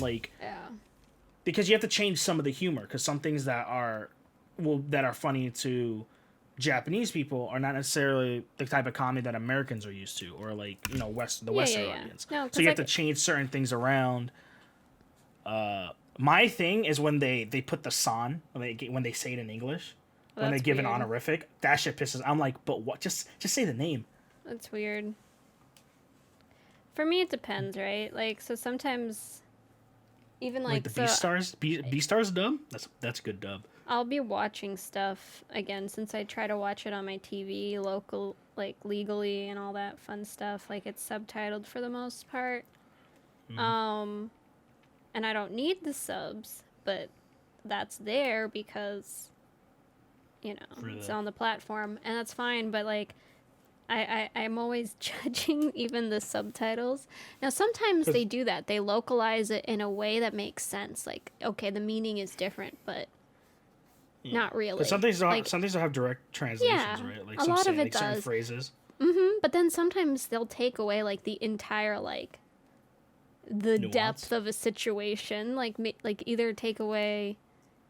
because you have to change some of the humor because some things that are funny to Japanese people are not necessarily the type of comedy that Americans are used to, or like, you know, Western audience. No, so you have to change certain things around. My thing is when they put the san when they say it in English, when they give an honorific, that shit pisses. I'm like, but what? Just say the name. That's weird. For me, it depends, right? Like, so sometimes, even like the Beastars dub. That's a good dub. I'll be watching stuff again since I try to watch it on my TV, local, like legally and all that fun stuff. Like it's subtitled for the most part. And I don't need the subs, but that's there because, you know, it's on the platform, and that's fine. But like, I'm always judging even the subtitles. Now sometimes they do that; they localize it in a way that makes sense. Like, okay, the meaning is different, but not really. Because some things don't have direct translations, right? Like a lot of it does. Certain phrases. But then sometimes they'll take away like the entire the nuance. Depth of a situation, like either take away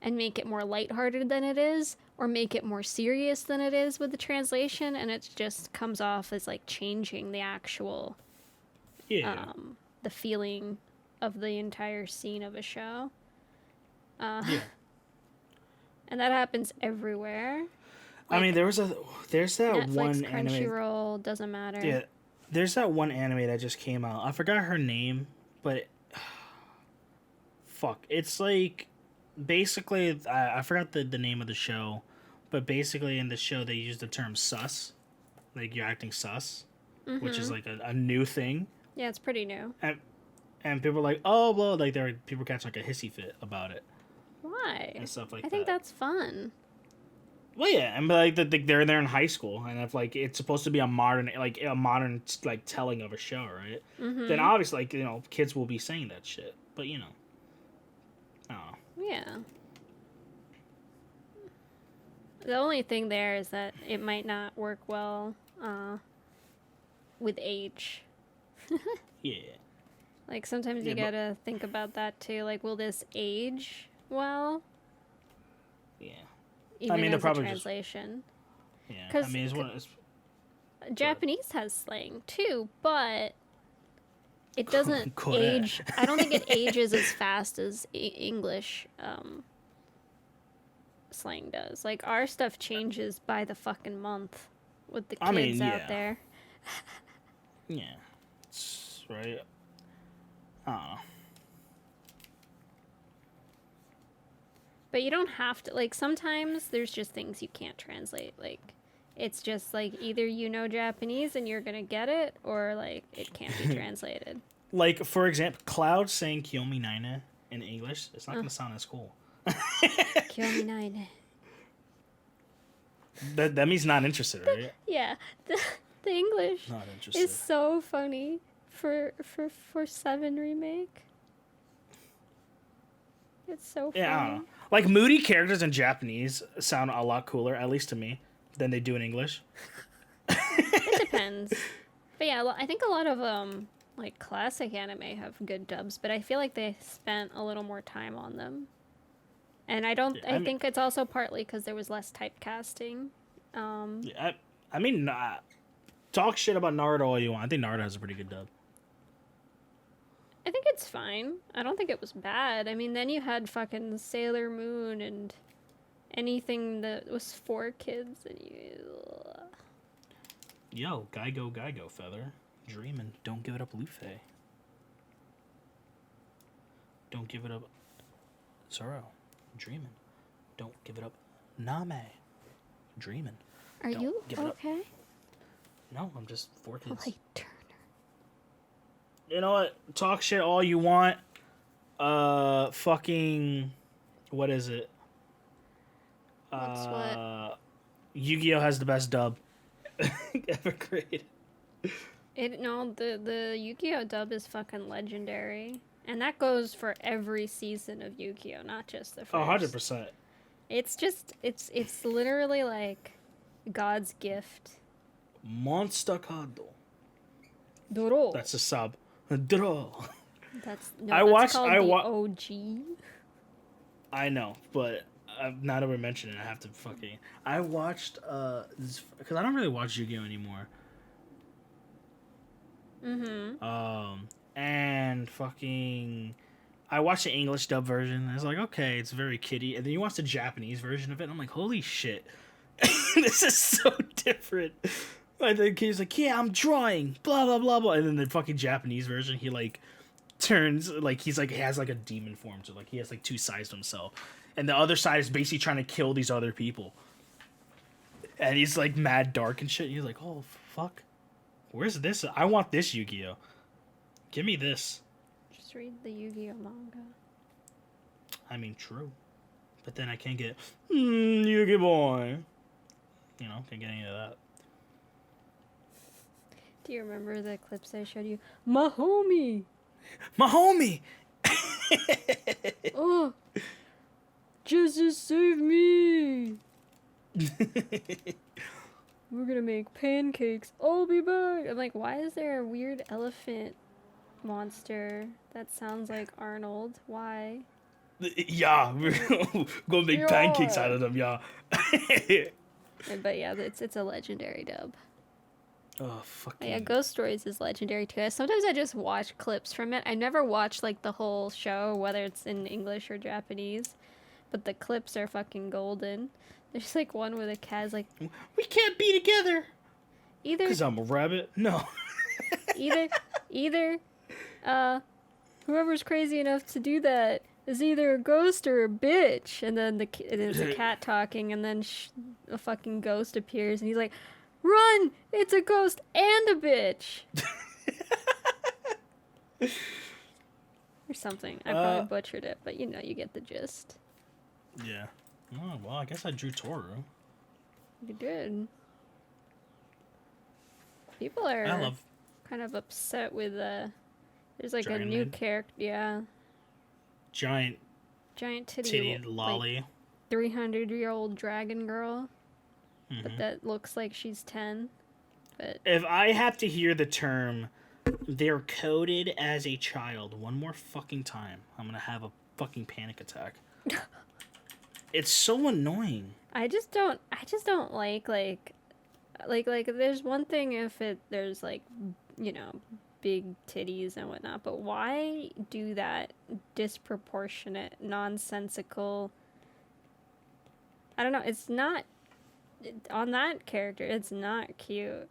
and make it more lighthearted than it is, or make it more serious than it is with the translation, and it just comes off as like changing the actual the feeling of the entire scene of a show. And that happens everywhere. Like, I mean, there's that Netflix, one anime. Crunchyroll, doesn't matter. Yeah, there's that one anime that just came out. I forgot her name, but fuck, it's like basically I forgot the name of the show, but basically in the show they use the term sus, like you're acting sus, which is like a new thing. Yeah, it's pretty new. And people are like, oh well, like people catch like a hissy fit about it. Why? And stuff like that. I think that's fun. Well, yeah, and like they're in high school, and if like it's supposed to be a modern like telling of a show, right? Then obviously, like, you know, kids will be saying that shit. But you know, I don't know. Yeah. The only thing there is that it might not work well with age. Yeah. Like sometimes you gotta think about that too. Like, will this age well? Yeah. Even as a translation. Yeah, I mean, it's Japanese has slang too, but it doesn't age. I don't think it ages as fast as English slang does. Like, our stuff changes by the fucking month with the kids out there. Yeah, it's right. I don't know. But you don't have to, like, sometimes there's just things you can't translate. Like, it's just, like, either you know Japanese and you're gonna get it, or, like, it can't be translated. Like, for example, Cloud saying Kiyomi Naine in English, it's not gonna sound as cool. Kiyomi Naine. That means not interested, right? Yeah. The English Not interested. is so funny for 7 remake. It's so funny. Yeah, I don't know. Like, moody characters in Japanese sound a lot cooler, at least to me, than they do in English. It depends. But yeah, I think a lot of like classic anime have good dubs, but I feel like they spent a little more time on them. And I think it's also partly because there was less typecasting. I mean, talk shit about Naruto all you want. I think Naruto has a pretty good dub. I think it's fine. I don't think it was bad. I mean, then you had fucking Sailor Moon and anything that was for kids. And Yo, Geigo, Feather. Dreamin'. Don't give it up, Luffy. Don't give it up, Zoro. Dreamin'. Don't give it up, Name. Dreamin'. Are you okay? No, I'm just 4 kids. Light Turner. You know what? Talk shit all you want. Fucking... What is it? What's what? Yu-Gi-Oh! Has the best dub ever created. The Yu-Gi-Oh! Dub is fucking legendary. And that goes for every season of Yu-Gi-Oh! Not just the first. 100%. It's just, it's literally like God's gift. Monster Kado. Doro. That's a sub. Draw. That's called the OG. I know, but now that we're mentioning it, I have to fucking... I watched, because I don't really watch Yu-Gi-Oh! Anymore. Mm-hmm. And fucking... I watched the English dub version, and I was like, okay, it's very kiddie. And then you watch the Japanese version of it, and I'm like, holy shit. This is so different. I think he's like, yeah, I'm drawing, blah, blah, blah, blah. And then the fucking Japanese version, he, like, turns, like, he's, like, he has, like, a demon form. So, like, he has, like, 2 sides to himself. And the other side is basically trying to kill these other people. And he's, like, mad dark and shit. And he's like, oh, fuck. Where's this? I want this Yu-Gi-Oh! Give me this. Just read the Yu-Gi-Oh! Manga. I mean, true. But then I can't get, Yu-Gi boy. You know, can't get any of that. Do you remember the clips I showed you? My homie! My homie! Oh! Jesus, save me! We're gonna make pancakes. I'll be back! I'm like, why is there a weird elephant monster that sounds like Arnold? Why? Yeah, we're gonna make pancakes out of them, yeah. But yeah, it's a legendary dub. Oh, fucking... Yeah, Ghost Stories is legendary too. Sometimes I just watch clips from it. I never watch like the whole show, whether it's in English or Japanese. But the clips are fucking golden. There's like one where the cat's like, we can't be together! Either... Because I'm a rabbit? No. either, whoever's crazy enough to do that is either a ghost or a bitch. And then there's a cat talking, and then a fucking ghost appears, and he's like, run! It's a ghost and a bitch! Or something. I probably butchered it, but you know, you get the gist. Yeah. Oh, well, I guess I drew Toru. You did. People are kind of upset with, there's like Dragon a new Maid? character, yeah. Giant titty lolly. Like, 300-year-old dragon girl. Mm-hmm. But that looks like she's 10. But if I have to hear the term, they're coded as a child one more fucking time, I'm gonna have a fucking panic attack. It's so annoying. I just don't like there's one thing if there's like, you know, big titties and whatnot, but why do that disproportionate, nonsensical, I don't know, it's not, on that character, it's not cute.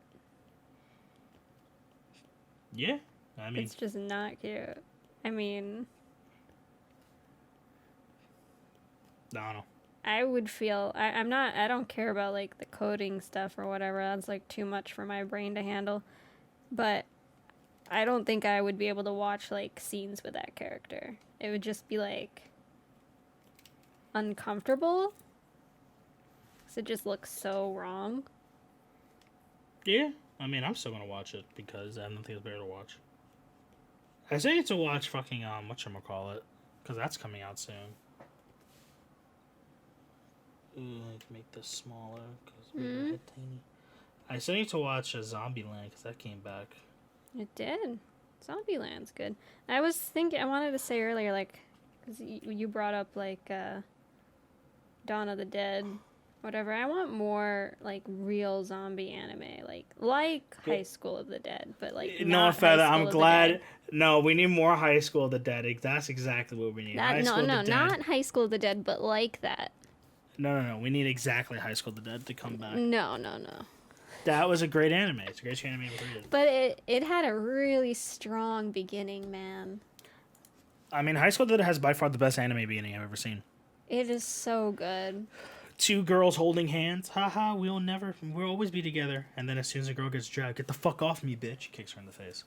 Yeah, I mean... It's just not cute. I mean... No. I would feel I don't care about like the coding stuff or whatever. That's like too much for my brain to handle. But I don't think I would be able to watch like scenes with that character. It would just be like uncomfortable. 'Cause it just looks so wrong. Yeah, I mean, I'm still gonna watch it because I have nothing better to watch. I say to watch fucking whatchamacallit, because that's coming out soon. Ooh, I can make this smaller because my head tiny. I still need to watch Zombieland because that came back. It did. Zombieland's good. I was thinking, I wanted to say earlier, like, because you brought up, like, Dawn of the Dead, whatever. I want more, like, real zombie anime. Like High School of the Dead, but, like, No, Feather, I'm glad. No, we need more High School of the Dead. That's exactly what we need. Not High School of the Dead, but like that. No. We need exactly High School of the Dead to come back. No. That was a great anime. It's a great anime. But it had a really strong beginning, man. I mean, High School of the Dead has by far the best anime beginning I've ever seen. It is so good. Two girls holding hands. Haha, we'll always be together. And then as soon as a girl gets dragged, get the fuck off me, bitch. Kicks her in the face.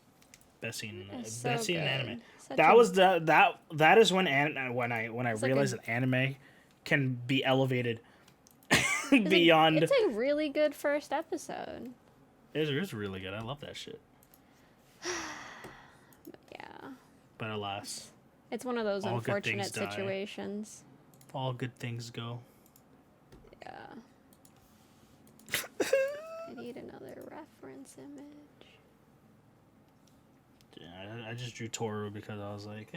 Best scene in anime. That is when I realized that anime can be elevated beyond. It's a really good first episode. It's really good. I love that shit. Yeah. But alas, it's one of those unfortunate situations. All good things go. Yeah. I need another reference image. Yeah, I just drew Toru because I was like,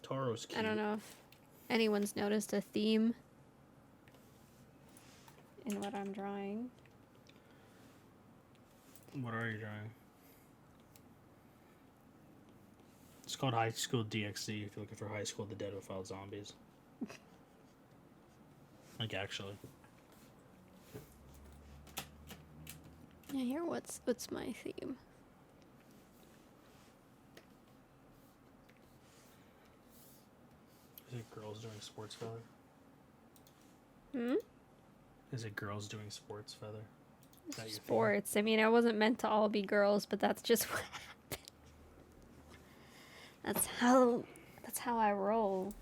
Toru's cute. I don't know if anyone's noticed a theme in what I'm drawing. What are you drawing? It's called High School DxD if you're looking for High School of the Dead without zombies. Like, actually. Yeah, here, what's my theme? Is it girls doing sports, Feather? Hmm? Is it girls doing sports, Feather? Sports. I mean, I wasn't meant to all be girls, but that's just what happened. That's how I roll.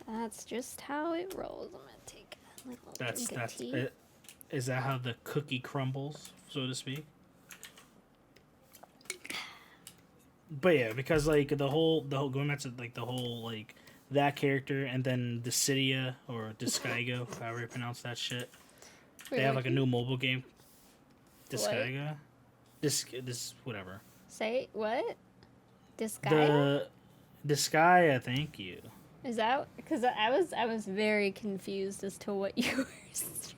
That's just how it rolls. I'm gonna take a little drink of tea. Is that how the cookie crumbles, so to speak? But yeah, because like the whole going back to like the whole like that character and then Dissidia or Diskygo, however you pronounce that shit. Wait, they have like a new mobile game. Diskygo? This whatever. Say what? Diskygo? Disgaea, thank you. Is that because I was very confused as to what you were trying to say.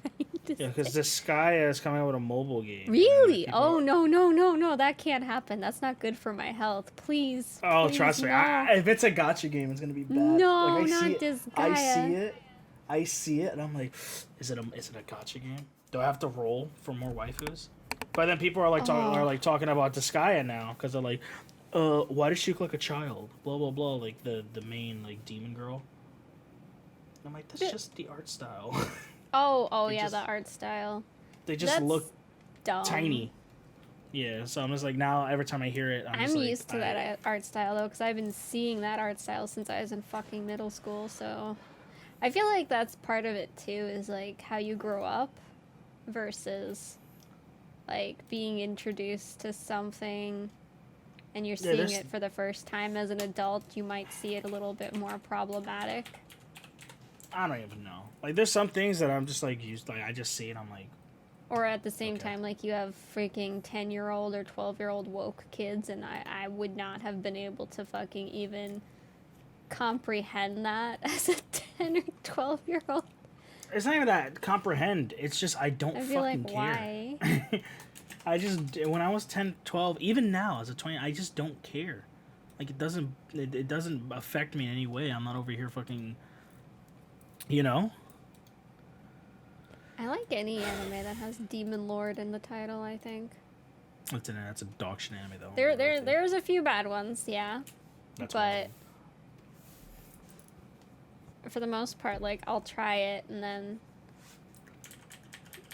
Yeah, because Disgaea is coming out with a mobile game. Really? Oh no! That can't happen. That's not good for my health. Please. Oh, please, trust me. no. If it's a gacha game, it's gonna be bad. No, like, not Disgaea. I see it, and I'm like, is it a gacha game? Do I have to roll for more waifus? But then people are like talking about Disgaea now because they're like, why does she look like a child? Blah blah blah. Like the main like demon girl. And I'm like, that's just the art style. Oh yeah, the art style. They just look dumb. tiny. Yeah, so I'm just like now every time I hear it, I'm used to that art style though, because I've been seeing that art style since I was in fucking middle school. So I feel like that's part of it too, is like how you grow up versus like being introduced to something and you're seeing it for the first time as an adult. You might see it a little bit more problematic. I don't even know. Like, there's some things that I'm just like used. Like, I just see it. I'm like. Or at the same time, like you have freaking 10-year-old or 12-year-old woke kids, and I would not have been able to fucking even comprehend that as a 10 or 12-year-old. It's not even that comprehend. It's just I don't fucking care. Why? I just when I was 10, 12, even now as a 20, I just don't care. Like it doesn't affect me in any way. I'm not over here fucking. You know? I like any anime that has Demon Lord in the title, I think. That's a dog shit anime though. There's a few bad ones, yeah. But for the most part, like, I'll try it and then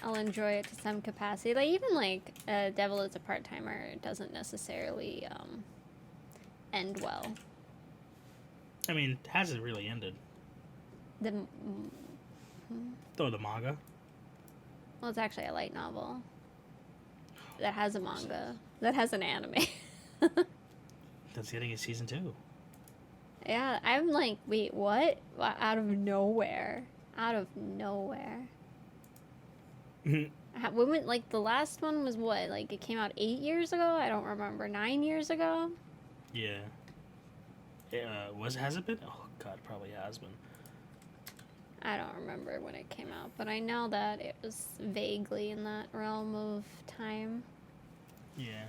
I'll enjoy it to some capacity. Like, even, like, Devil is a Part-Timer doesn't necessarily, end well. I mean, has it really ended? The manga? Well, it's actually a light novel that has a manga, that has an anime. That's getting a season 2. Yeah, I'm like, wait, what? Out of nowhere. Out of nowhere. When, like, the last one was what? Like, it came out 8 years ago? I don't remember. 9 years ago? Yeah. Has it been? Oh, God, it probably has been. I don't remember when it came out, but I know that it was vaguely in that realm of time. Yeah.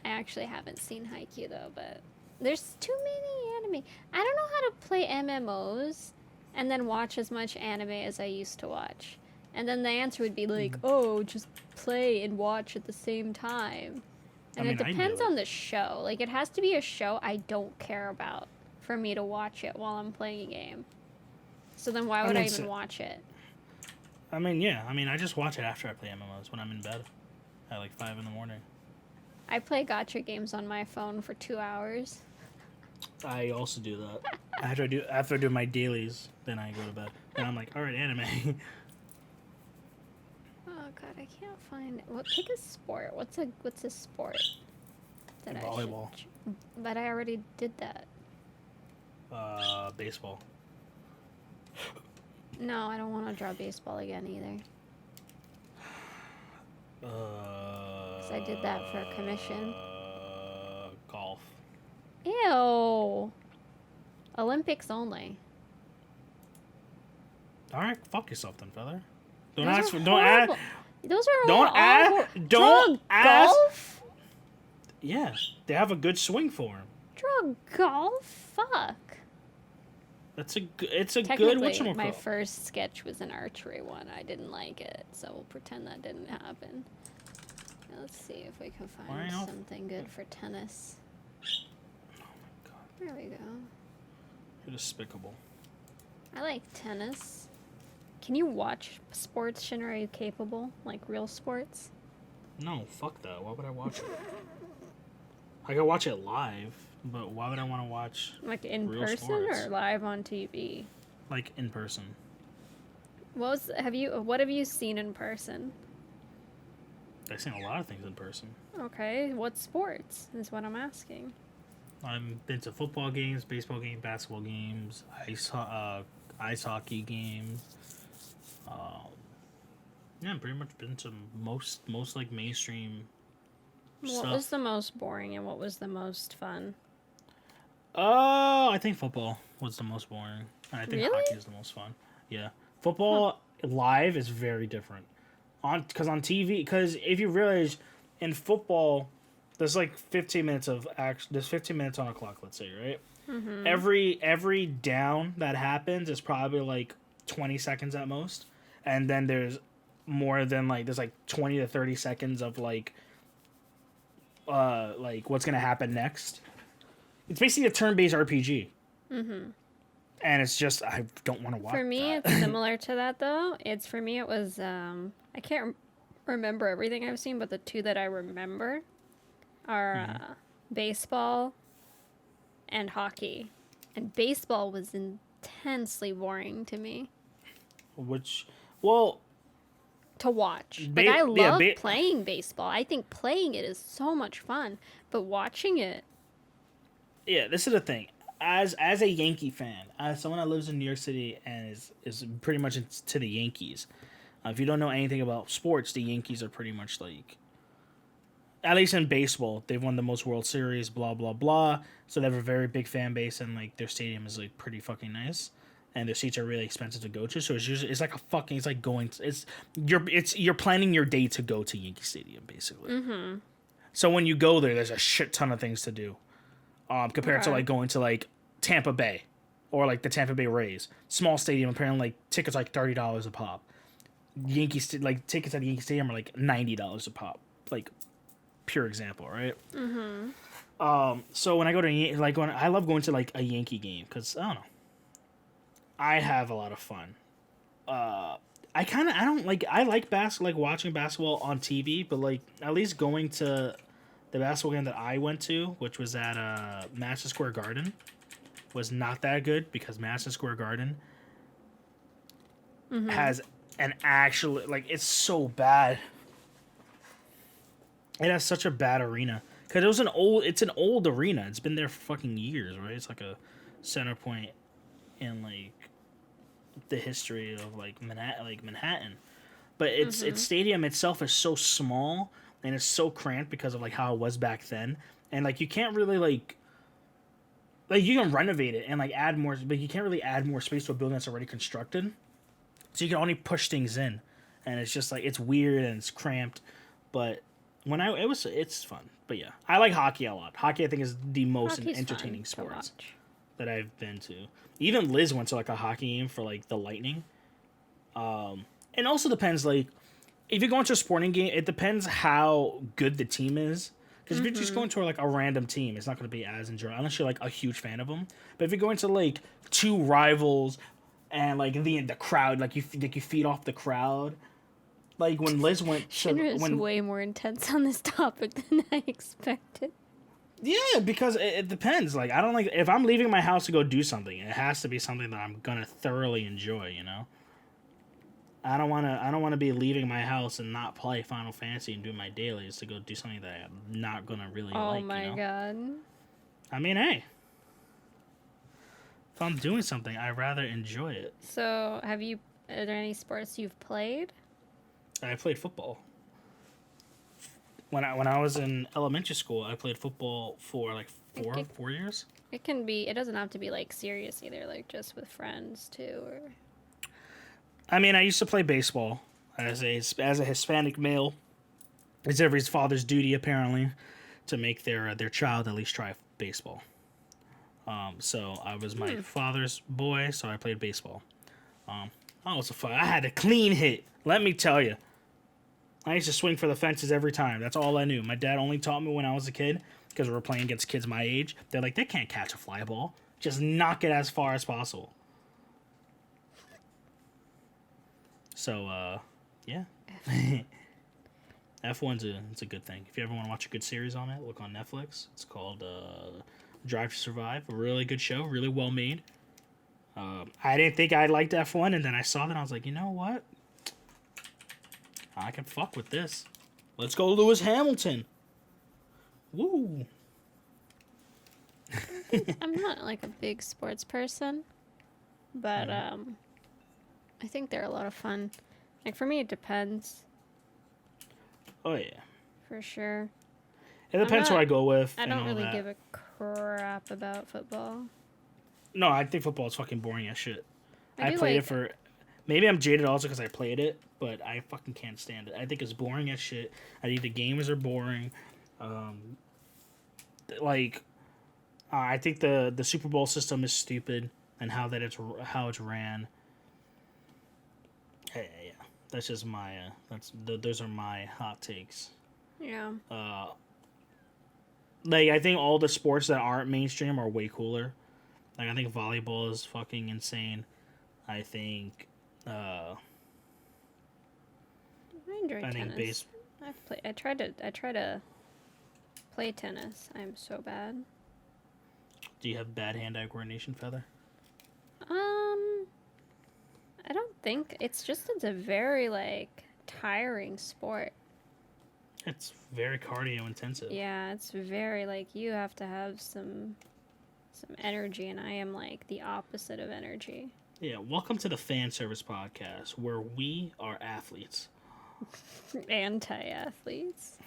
I actually haven't seen Haikyuu though, but there's too many anime. I don't know how to play MMOs and then watch as much anime as I used to watch. And then the answer would be like, oh, just play and watch at the same time. And it depends on the show. Like, it has to be a show I don't care about for me to watch it while I'm playing a game. So then why would I even watch it? I mean, yeah. I mean, I just watch it after I play MMOs when I'm in bed at like 5 in the morning. I play gacha games on my phone for 2 hours. I also do that. After I do my dailies, then I go to bed. And I'm like, all right, anime. Oh God, I can't find it. Pick a sport. What's a sport? Volleyball. But I already did that. Baseball. No, I don't want to draw baseball again either. 'Cause I did that for a commission. Golf. Ew. Olympics only. All right, fuck yourself then, feather. Those are Don't ask. Golf? Yeah, they have a good swing for him. Draw golf? Fuck. It's a good Technically, my first sketch was an archery one. I didn't like it, so we'll pretend that didn't happen. Now, let's see if we can find something good for tennis. Oh my God. There we go. You're despicable. I like tennis. Can you watch sports, Shinra? Are you capable? Like real sports? No, fuck that. Why would I watch it? I could watch it live, but why would I want to watch like in real person sports? Or live on TV? Like in person. What have you seen in person? I've seen a lot of things in person. Okay, what sports is what I'm asking. I've been to football games, baseball games, basketball games, ice hockey games. Yeah, I've pretty much been to most like mainstream stuff. What was the most boring and what was the most fun? I think football was the most boring. And I think hockey is the most fun. Yeah. Football live is very different. Because on TV, because if you realize in football, there's like 15 minutes of action. There's 15 minutes on a clock, let's say, right? Mm-hmm. Every down that happens is probably like 20 seconds at most. And then there's more than there's 20 to 30 seconds of like what's going to happen next. It's basically a turn-based RPG. Mm-hmm. And it's just, I don't want to watch For me, that. It's similar to that, though. For me, it was, I can't remember everything I've seen, but the two that I remember are baseball and hockey. And baseball was intensely boring to me. To watch. I love playing baseball. I think playing it is so much fun. But watching it... Yeah, this is the thing. As a Yankee fan, as someone that lives in New York City and is pretty much into the Yankees, if you don't know anything about sports, the Yankees are pretty much like, at least in baseball, they've won the most World Series, blah blah blah. So they have a very big fan base, and like their stadium is like pretty fucking nice, and their seats are really expensive to go to. So you're planning your day to go to Yankee Stadium basically. Mm-hmm. So when you go there, there's a shit ton of things to do. Compared to like going to like Tampa Bay or like the Tampa Bay Rays, small stadium, apparently like tickets like $30 a pop. Tickets at Yankee Stadium are like $90 a pop, like pure example, right? Mm-hmm. So when I go to like when I love going to like a Yankee game because I don't know, I have a lot of fun. I don't like I like watching basketball on TV, but like at least going to the basketball game that I went to, which was at Madison Square Garden, was not that good because Madison Square Garden has an actual like it's so bad. It has such a bad arena because it's an old arena. It's been there for fucking years, right? It's like a center point in like the history of like Manhattan. But its stadium itself is so small and it's so cramped because of like how it was back then. And like you can't really like you can renovate it and like add more, but you can't really add more space to a building that's already constructed. So you can only push things in, and it's just like it's weird and it's cramped. But it's fun. But yeah, I like hockey a lot. Hockey I think is the most entertaining sports that I've been to. Even Liz went to like a hockey game for like the Lightning. And also depends like if you're going to a sporting game, it depends how good the team is. Because if you're just going to like a random team, it's not going to be as enjoyable unless you're like a huge fan of them. But if you're going to like two rivals and like the crowd, like you feed off the crowd. Like when Liz went, Shinra is way more intense on this topic than I expected. Yeah, because it depends. Like I don't like if I'm leaving my house to go do something, it has to be something that I'm gonna thoroughly enjoy. You know. I don't wanna be leaving my house and not play Final Fantasy and do my dailies to go do something that I'm not gonna really like. Oh my god. I mean, hey. If I'm doing something, I'd rather enjoy it. So, are there any sports you've played? I played football. When I was in elementary school, I played football for like 4 years. It doesn't have to be like serious either, like just with friends too, or... I mean, I used to play baseball as a Hispanic male. It's every father's duty, apparently, to make their child at least try baseball. So I was my father's boy, so I played baseball. I had a clean hit, let me tell you. I used to swing for the fences every time. That's all I knew. My dad only taught me when I was a kid, because we were playing against kids my age. They're like, they can't catch a fly ball. Just knock it as far as possible. So, yeah. F1's it's a good thing. If you ever want to watch a good series on it, look on Netflix. It's called Drive to Survive. A really good show, really well made. I didn't think I liked F1, and then I saw that, and I was like, you know what? I can fuck with this. Let's go Lewis Hamilton. Woo. I'm not like a big sports person, but I think they're a lot of fun. Like for me, it depends. Oh yeah. For sure. It depends who I go with. I don't really give a crap about football. No, I think football is fucking boring as shit. I played it for... Maybe I'm jaded also because I played it, but I fucking can't stand it. I think it's boring as shit. I think the games are boring. I think the Super Bowl system is stupid and how it's ran. Hey, yeah. That's just my... those are my hot takes. Yeah. I think all the sports that aren't mainstream are way cooler. Like, I think volleyball is fucking insane. I think... I enjoy tennis. I try to play tennis. I'm so bad. Do you have bad hand-eye coordination, Feather? I don't think it's a very like tiring sport. It's very cardio intensive. Yeah, it's very like you have to have some energy, and I am like the opposite of energy. Yeah, welcome to the Fan Service Podcast, where we are athletes. Anti-athletes.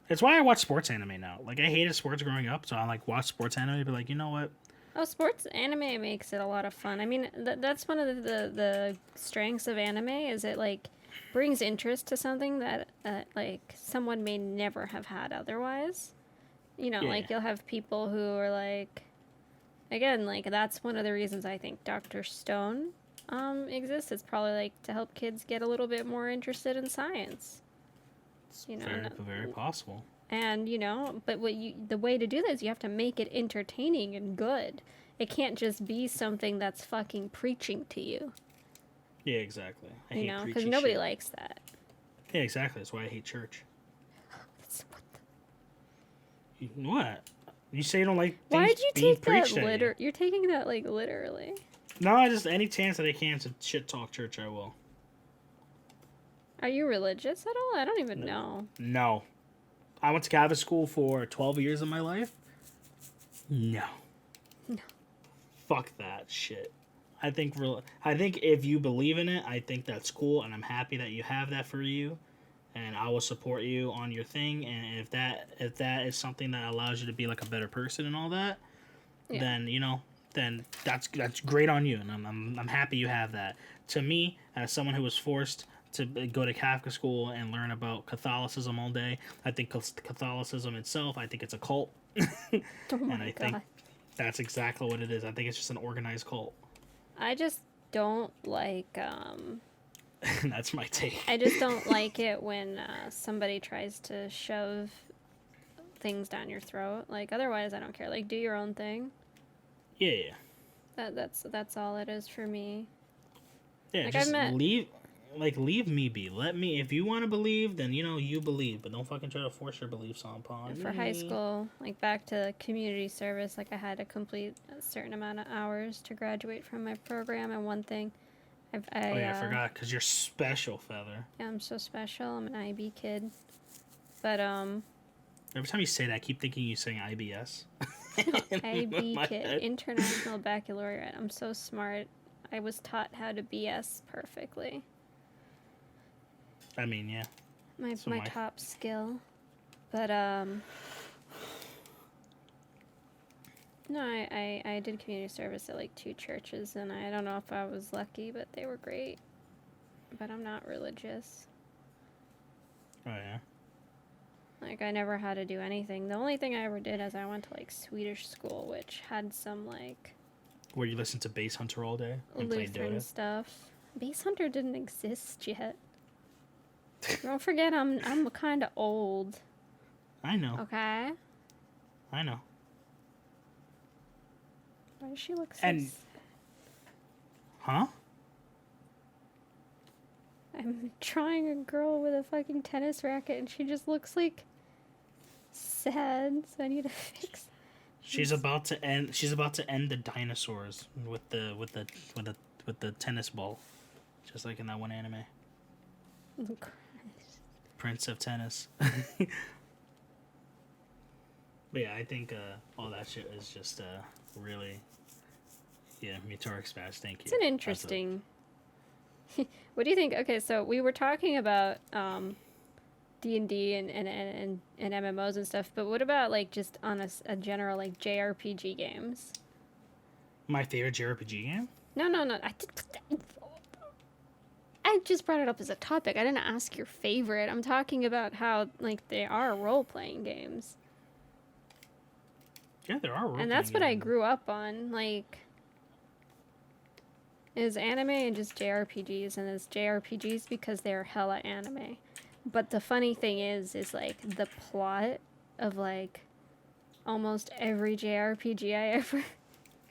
It's why I watch sports anime now. Like, I hated sports growing up, so I like watch sports anime, but like, you know what? Oh, sports anime makes it a lot of fun. I mean, that's one of the strengths of anime, is it like brings interest to something that like someone may never have had otherwise. You know, like you'll have people who are like, again, like that's one of the reasons I think Dr. Stone exists. It's probably like to help kids get a little bit more interested in science. You know, very possible. And, you know, but the way to do this, you have to make it entertaining and good. It can't just be something that's fucking preaching to you. Yeah, exactly. I you hate know, preachy because nobody shit. likes that. Yeah, exactly. That's why I hate church. What What? You say you don't like Why things did you being take that preached at you? You're taking that, like, literally. No, I just, any chance that I can to shit talk church, I will. Are you religious at all? I don't even know. No. I went to Catholic school for 12 years of my life. No. No. Fuck that shit. I think if you believe in it, I think that's cool, and I'm happy that you have that for you, and I will support you on your thing. And if that is something that allows you to be like a better person and all that, Yeah. then then that's great on you, and I'm happy you have that. To me, as someone who was forced to go to Catholic school and learn about Catholicism all day, I think Catholicism itself, I think it's a cult. Oh my And I God. think that's exactly what it is. I think it's just an organized cult. I just don't like, That's my take. I just don't like it when somebody tries to shove things down your throat. Like, otherwise, I don't care. Like, do your own thing. Yeah. That's all it is for me. Yeah, Like, just I've met- leave me be. Let me, if you want to believe, then you believe, but don't fucking try to force your beliefs upon For me. high school, like back to community service, like I had to complete a certain amount of hours to graduate from my program. And one thing, I forgot, because you're special, Feather. Yeah, I'm so special. I'm an IB kid. But Every time you say that, I keep thinking you're saying IBS. IB My kid, head. International Baccalaureate. I'm so smart. I was taught how to BS perfectly. I mean, yeah. My So my my- top skill. But no, I did community service at like 2 churches, and I don't know if I was lucky, but they were great. But I'm not religious. Oh, yeah. Like, I never had to do anything. The only thing I ever did is I went to like Swedish school, which had some like Where you listen to Bass Hunter all day and play Lutheran Dota. stuff. Base Hunter didn't exist yet. Don't forget, I'm kind of old. I know. Okay. I know. Why does she look so? And- Huh? I'm drawing a girl with a fucking tennis racket, and she just looks like sad. So I need to fix. She's about to end the dinosaurs with the tennis ball, just like in that one anime, Oh, Christ. Prince of Tennis. But yeah, I think all that shit is just really, yeah, Meteoric Smash. Thank you. It's an interesting. What do you think? Okay, so we were talking about D&D and MMOs and stuff, but what about like just on a general like JRPG games? My favorite JRPG game. No. I just brought it up as a topic. I didn't ask your favorite. I'm talking about how like they are role-playing games. Yeah, there are. And that's what I grew up on. Like, is anime and just JRPGs, and it's JRPGs because they're hella anime. But the funny thing is like the plot of like almost every JRPG I ever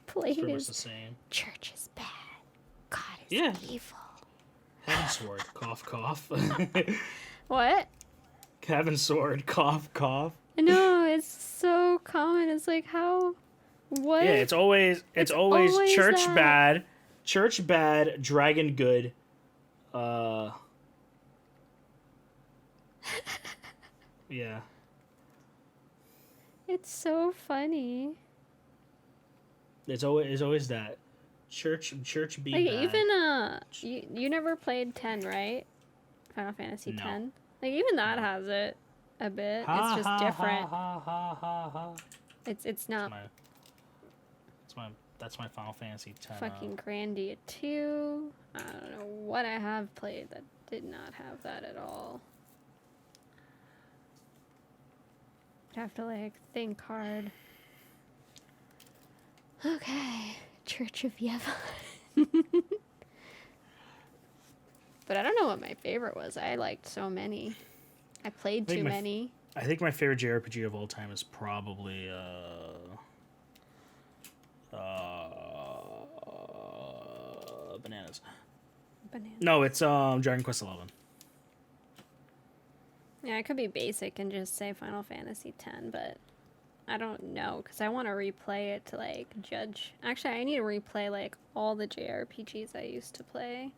played Pretty much is the same. church is bad, God is Yeah. evil. Heaven Sword, cough, cough. What? Heaven Sword, cough, cough. No, it's so common. It's like how, what? Yeah, it's always always church that. bad, dragon good. Yeah. It's so funny. It's always that. Church be Like bad. even you never played 10, right? Final Fantasy No. 10. Like even that No. has it a bit. Ha, It's just ha, different. Ha, ha, ha, ha. It's not That's my Final Fantasy X. fucking Grandia 2. I don't know what I have played that did not have that at all. I'd have to like think hard. Okay, Church of Yevon. But I don't know what my favorite was. I liked so many. I played think too my many. I think my favorite JRPG of all time is probably bananas. Banana. No, it's Dragon Quest XI. Yeah, I could be basic and just say Final Fantasy X, but I don't know because I want to replay it to like judge. Actually, I need to replay like all the JRPGs I used to play,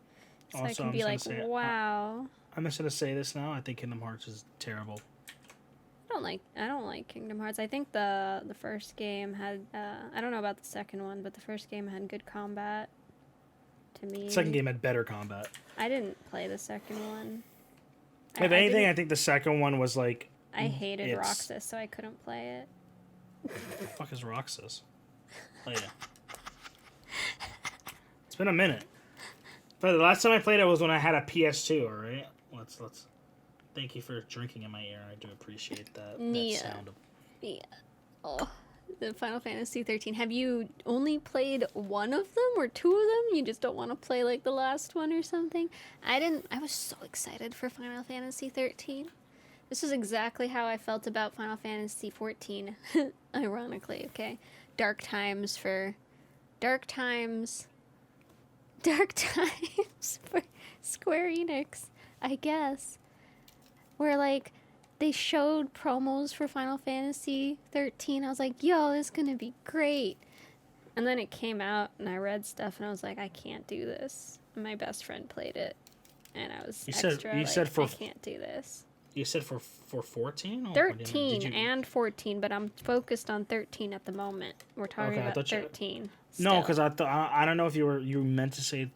so Also, I can be like, wow. I'm just gonna say this now. I think Kingdom Hearts is terrible. I don't like Kingdom Hearts. I think the first game had I don't know about the second one, but the first game had good combat. To me, The second game had better combat. I didn't play the second one. If anything, I think the second one was like. I hated Roxas, so I couldn't play it. What the fuck is Roxas? Oh yeah. It's been a minute. But the last time I played it was when I had a PS2. All right. Let's. Thank you for drinking in my ear. I do appreciate that. Yeah. That sound of. Yeah. Oh, the Final Fantasy XIII. Have you only played one of them or two of them? You just don't want to play like the last one or something? I was so excited for Final Fantasy XIII. This is exactly how I felt about Final Fantasy XIV. Ironically, okay. Dark times for Square Enix, I guess. Where like they showed promos for Final Fantasy 13. I was like, yo, this is gonna be great. And then it came out and I read stuff and I was like, I can't do this. And my best friend played it. And I was I can't do this. You said for 14? 13 and 14, but I'm focused on 13 at the moment. We're talking about 13. No, because I don't know if you meant to say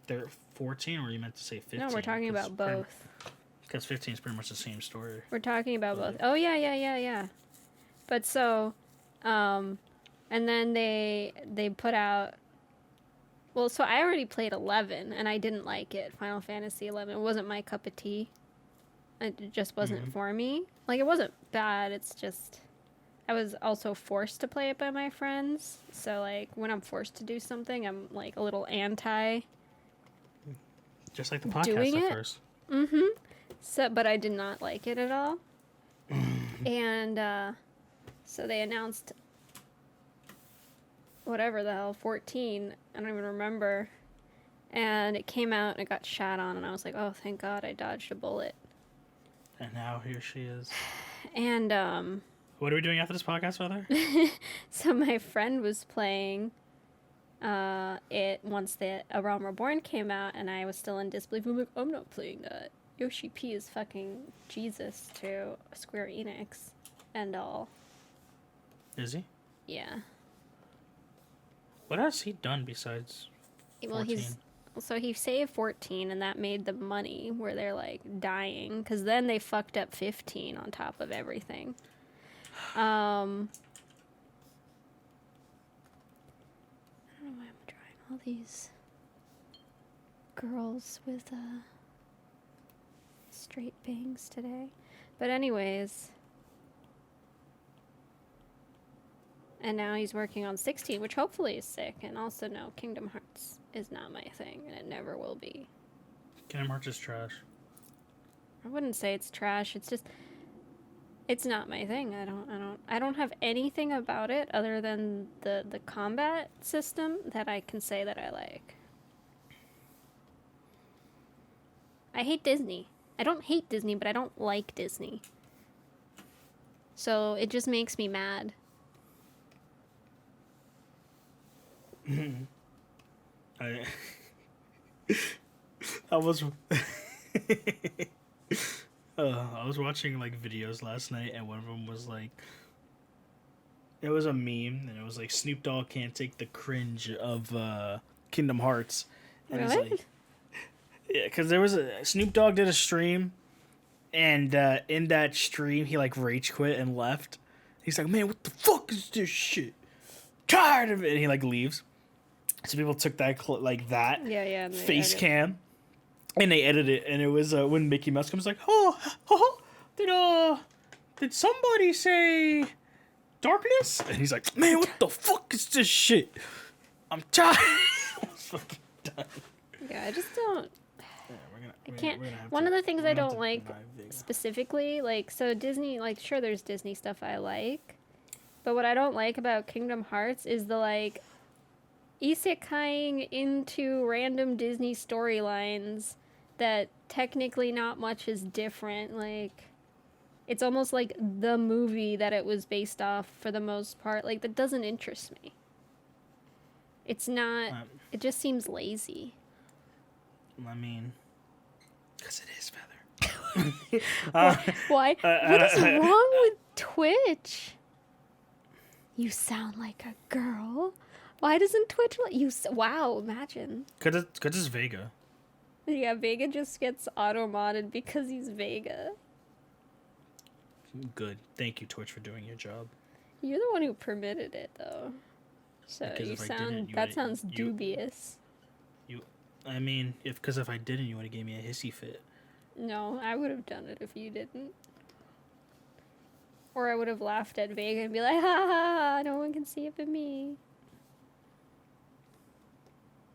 14 or you meant to say 15. No, we're talking about both. Because 15 is pretty much the same story. We're talking about both. Oh, yeah. But so, and then they put out, well, so I already played 11, and I didn't like it. Final Fantasy 11. It wasn't my cup of tea. It just wasn't for me. Like, it wasn't bad. It's just, I was also forced to play it by my friends. So, like, when I'm forced to do something, I'm, like, a little anti. Just like the podcast at first. Mm-hmm. So, but I did not like it at all. And, so they announced whatever the hell, 14. I don't even remember. And it came out and it got shat on. And I was like, oh, thank God I dodged a bullet. And now here she is. And, what are we doing after this podcast, Feather? So my friend was playing it once A Realm Reborn came out, and I was still in disbelief. I'm like, I'm not playing that. Yoshi P is fucking Jesus to Square Enix and all. Is he? Yeah. What has he done besides 14? Well, he saved 14, and that made the money where they're, like, dying. Because then they fucked up 15 on top of everything. I don't know why I'm drawing all these girls with straight bangs today. But anyways. And now he's working on 16, which hopefully is sick. And also, no, Kingdom Hearts is not my thing, and it never will be. Kingdom Hearts is trash. I wouldn't say it's trash. It's just, it's not my thing. I don't have anything about it other than the combat system that I can say that I like. I hate Disney. I don't hate Disney, but I don't like Disney. So it just makes me mad. I was I was watching like videos last night, and one of them was like, it was a meme, and it was like Snoop Dogg can't take the cringe of Kingdom Hearts, and really? it's like, yeah, because there was Snoop Dogg did a stream, and in that stream he like rage quit and left. He's like, man, what the fuck is this shit? Tired of it, and he like leaves. So people took that face cam, and they edited it, and it was when Mickey Mouse comes like, did somebody say darkness? And he's like, man, what the fuck is this shit? I'm tired. I was fucking done. Yeah, I just don't. Yeah, I can't. we're gonna have One to, of the things we're I gonna have don't to like buy Vega. specifically, like, so Disney, like, sure, there's Disney stuff I like, but what I don't like about Kingdom Hearts is the, like, isekaiing into random Disney storylines that technically not much is different. Like, it's almost like the movie that it was based off for the most part. Like, that doesn't interest me. It's not, it just seems lazy. I mean, because it is Feather. Why? What is wrong with Twitch? You sound like a girl. Why doesn't Twitch let you? Wow, imagine. Because it's Vega. Yeah, Vega just gets auto-modded because he's Vega. Good. Thank you, Twitch, for doing your job. You're the one who permitted it, though. So you sound, that sounds dubious. I mean, if I didn't, you would have gave me a hissy fit. No, I would have done it if you didn't. Or I would have laughed at Vega and be like, ha ha ha, no one can see it but me.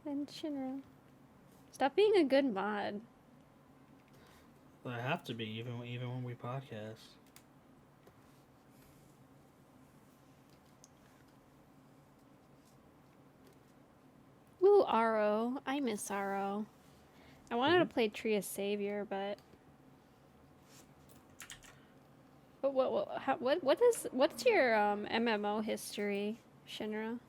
And Shinra. Stop being a good mod. Well, I have to be, even when we podcast. Ooh, Aro. I miss Aro. I wanted to play Tree of Savior, but what's your MMO history, Shinra?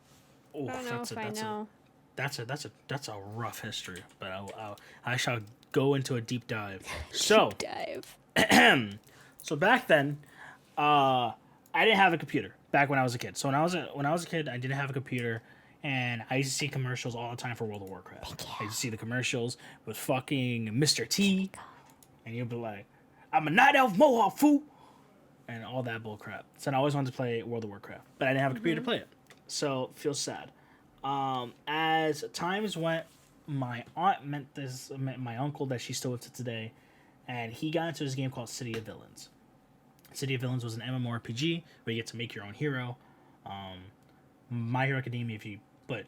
Oh, I don't know if I know. That's a rough history, but I shall go into a deep dive. So, deep dive. So back then, I didn't have a computer. Back when I was a kid. So when I was a kid, I didn't have a computer. And I used to see commercials all the time for World of Warcraft. I used to see the commercials with fucking Mr. T. And you'd be like, I'm a night elf mohawk, fool. And all that bull crap. So I always wanted to play World of Warcraft. But I didn't have a computer to play it. So it feels sad. As times went, my aunt met my uncle that she's still with today. And he got into this game called City of Villains. City of Villains was an MMORPG where you get to make your own hero. My Hero Academia, but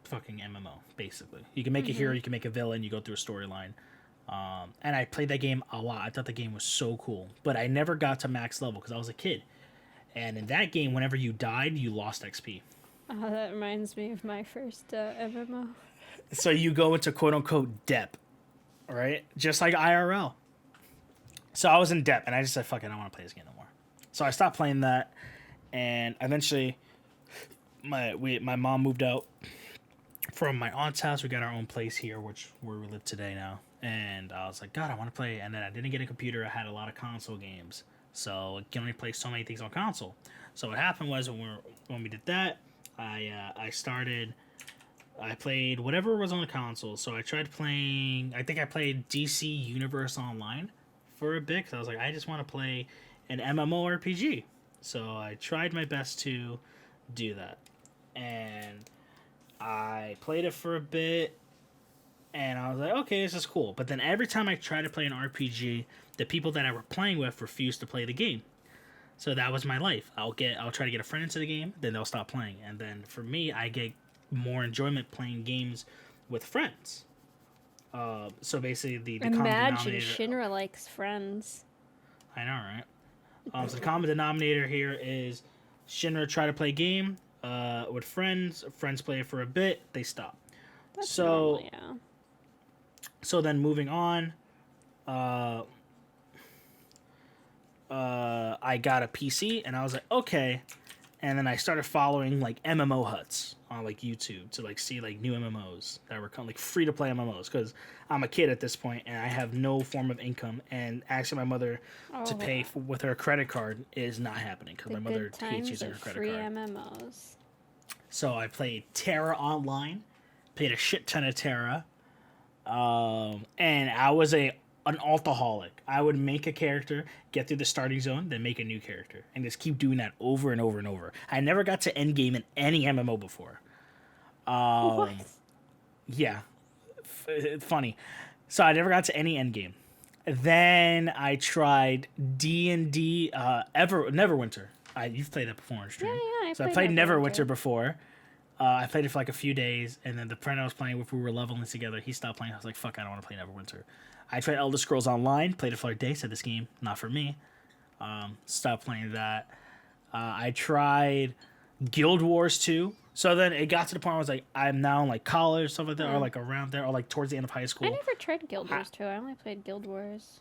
fucking MMO, basically. You can make a hero, you can make a villain, you go through a storyline. And I played that game a lot. I thought the game was so cool. But I never got to max level because I was a kid. And in that game, whenever you died, you lost XP. Oh, that reminds me of my first MMO. So you go into quote-unquote dep, right? Just like IRL. So I was in dep, and I just said, fuck it, I don't want to play this game no more. So I stopped playing that, and eventually my mom moved out from my aunt's house. We got our own place here, where we live today now. And I was like, God, I want to play. And then I didn't get a computer. I had a lot of console games, so I can only play so many things on console. So what happened was when we did that, I played whatever was on the console. So I tried playing. I think I played DC Universe Online for a bit because I was like, I just want to play an MMORPG. So I tried my best to do that, and I played it for a bit, and I was like, okay, this is cool. But then every time I try to play an RPG, the people that I were playing with refused to play the game. So that was my life. I'll try to get a friend into the game, then they'll stop playing. And then for me, I get more enjoyment playing games with friends. So basically the common Imagine denominator... Shinra likes friends. I know, right? So the common denominator here is Shinra try to play game with friends. Friends play it for a bit, they stop. That's normal, yeah. So then moving on, I got a PC, and I was like, okay. And then I started following like MMO huts on like YouTube to like see like new MMOs that were like free to play MMOs, because I'm a kid at this point and I have no form of income, and asking my mother to pay with her credit card is not happening because my mother hates using her credit free card. MMOs. So I played Terra Online, played a shit ton of Terra, and I was an altaholic. I would make a character, get through the starting zone, then make a new character, and just keep doing that over and over and over. I never got to end game in any MMO before. What? Yeah, funny. So I never got to any end game. Then I tried D&D, Neverwinter. You've played that before on stream. Yeah, I played Neverwinter before. I played it for like a few days, and then the friend I was playing with, we were leveling together. He stopped playing. I was like, fuck, I don't want to play Neverwinter. I tried Elder Scrolls Online, played it for a day, said this game, not for me. Stopped playing that. I tried Guild Wars 2. So then it got to the point where I was like, I'm now in like college, stuff like that, or like around there, or like towards the end of high school. I never tried Guild Wars 2. I only played Guild Wars.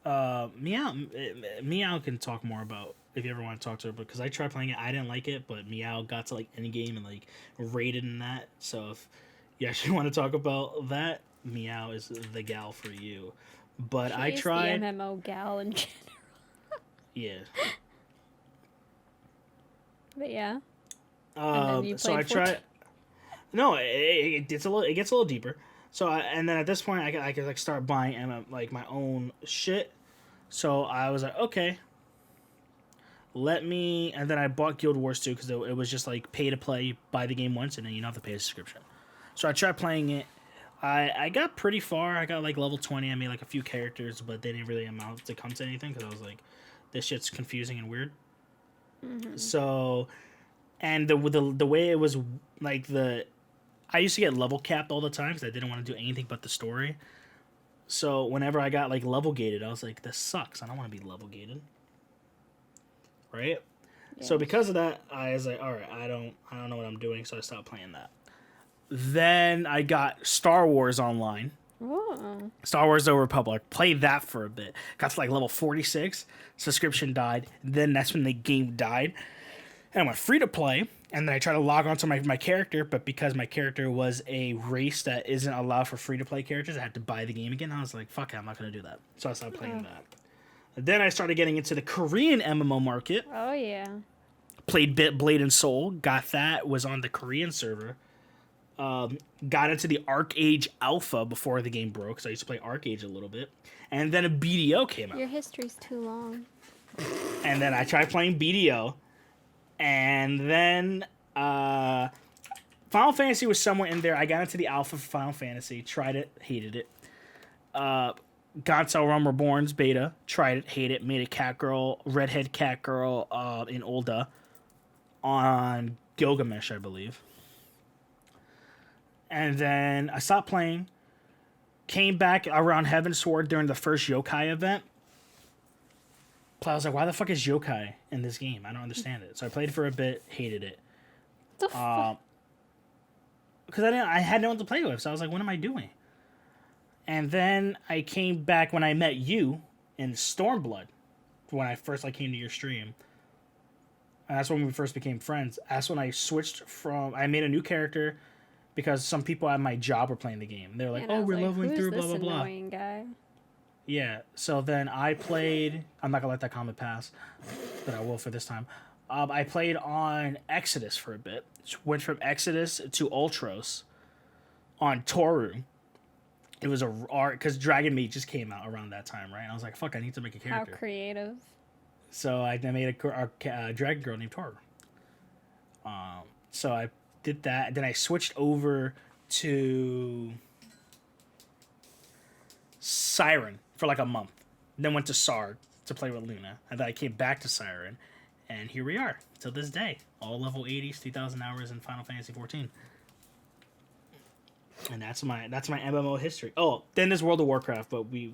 Meow can talk more about if you ever want to talk to her, because I tried playing it, I didn't like it, but Meow got to like any game and like rated in that. So if you actually want to talk about that, Meow is the gal for you. But I tried the MMO gal in general. Yeah. But yeah. So I tried. No, it gets a little deeper. So and then at this point, I could like start buying like my own shit. So I was like, okay, and then I bought Guild Wars 2 because it was just like pay to play, buy the game once, and then you don't have to pay a subscription. So I tried playing it. I got pretty far. I got like level 20. I made like a few characters, but they didn't really amount to come to anything because I was like, this shit's confusing and weird. Mm-hmm. So, and the way it was like I used to get level capped all the time because I didn't want to do anything but the story. So whenever I got like level gated, I was like, this sucks. I don't want to be level gated. Right? Yeah. So because of that, I was like, all right, I don't know what I'm doing, so I stopped playing that. Then I got Star Wars Online. Ooh. Star Wars The Old Republic. Played that for a bit. Got to like level 46. Subscription died. Then that's when the game died. And I went free to play. And then I tried to log on to my character, but because my character was a race that isn't allowed for free-to-play characters, I had to buy the game again. I was like, fuck it, I'm not going to do that. So I stopped playing that. And then I started getting into the Korean MMO market. Oh, yeah. Played Blade and Soul. Got that. Was on the Korean server. Got into the Arc Age Alpha before the game broke, because I used to play Arc Age a little bit. And then a BDO came out. Your history's too long. And then I tried playing BDO. And then Final Fantasy was somewhere in there. I got into the alpha for Final Fantasy. Tried it. Hated it. Got Realm Reborn's beta. Tried it. Hated it. Made a cat girl. Redhead cat girl in Ulda. On Gilgamesh, I believe. And then I stopped playing. Came back around Heaven's Sword during the first Yokai event. I was like, why the fuck is yokai in this game? I don't understand it. So I played for a bit, hated it. The fuck? Because I had no one to play with, so I was like, what am I doing? And then I came back when I met you in Stormblood, when I first came to your stream. And that's when we first became friends. That's when I switched I made a new character because some people at my job were playing the game. They were like, we're leveling through, blah, blah, blah. Annoying guy? Yeah, so then I played... I'm not going to let that comment pass, but I will for this time. I played on Exodus for a bit. Went from Exodus to Ultros on Toru. It was because Dragon Meat just came out around that time, right? And I was like, fuck, I need to make a character. How creative. So I made a dragon girl named Toru. So I did that. Then I switched over to Siren for like a month. Then went to Sard to play with Luna. And then I came back to Siren. And here we are, till this day. All level 80s, 3,000 hours in Final Fantasy XIV. And that's my MMO history. Oh, then there's World of Warcraft, but we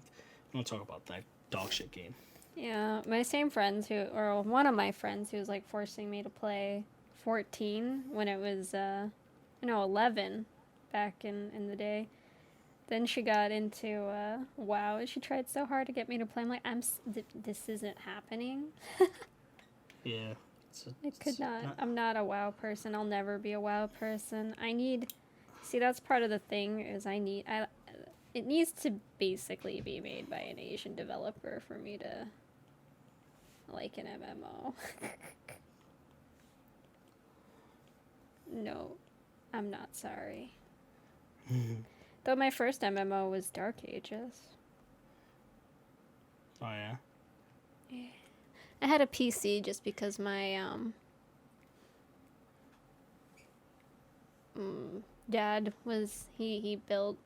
don't talk about that dog shit game. Yeah, my same friends or one of my friends who was like forcing me to play 14 when it was, 11 back in the day. Then she got into WoW. She tried so hard to get me to play. I'm like, this isn't happening. Yeah. I'm not a WoW person. I'll never be a WoW person. See, that's part of the thing is it needs to basically be made by an Asian developer for me to like an MMO. No, I'm not sorry. Though my first MMO was Dark Ages. Oh, yeah? Yeah. I had a PC just because my dad he built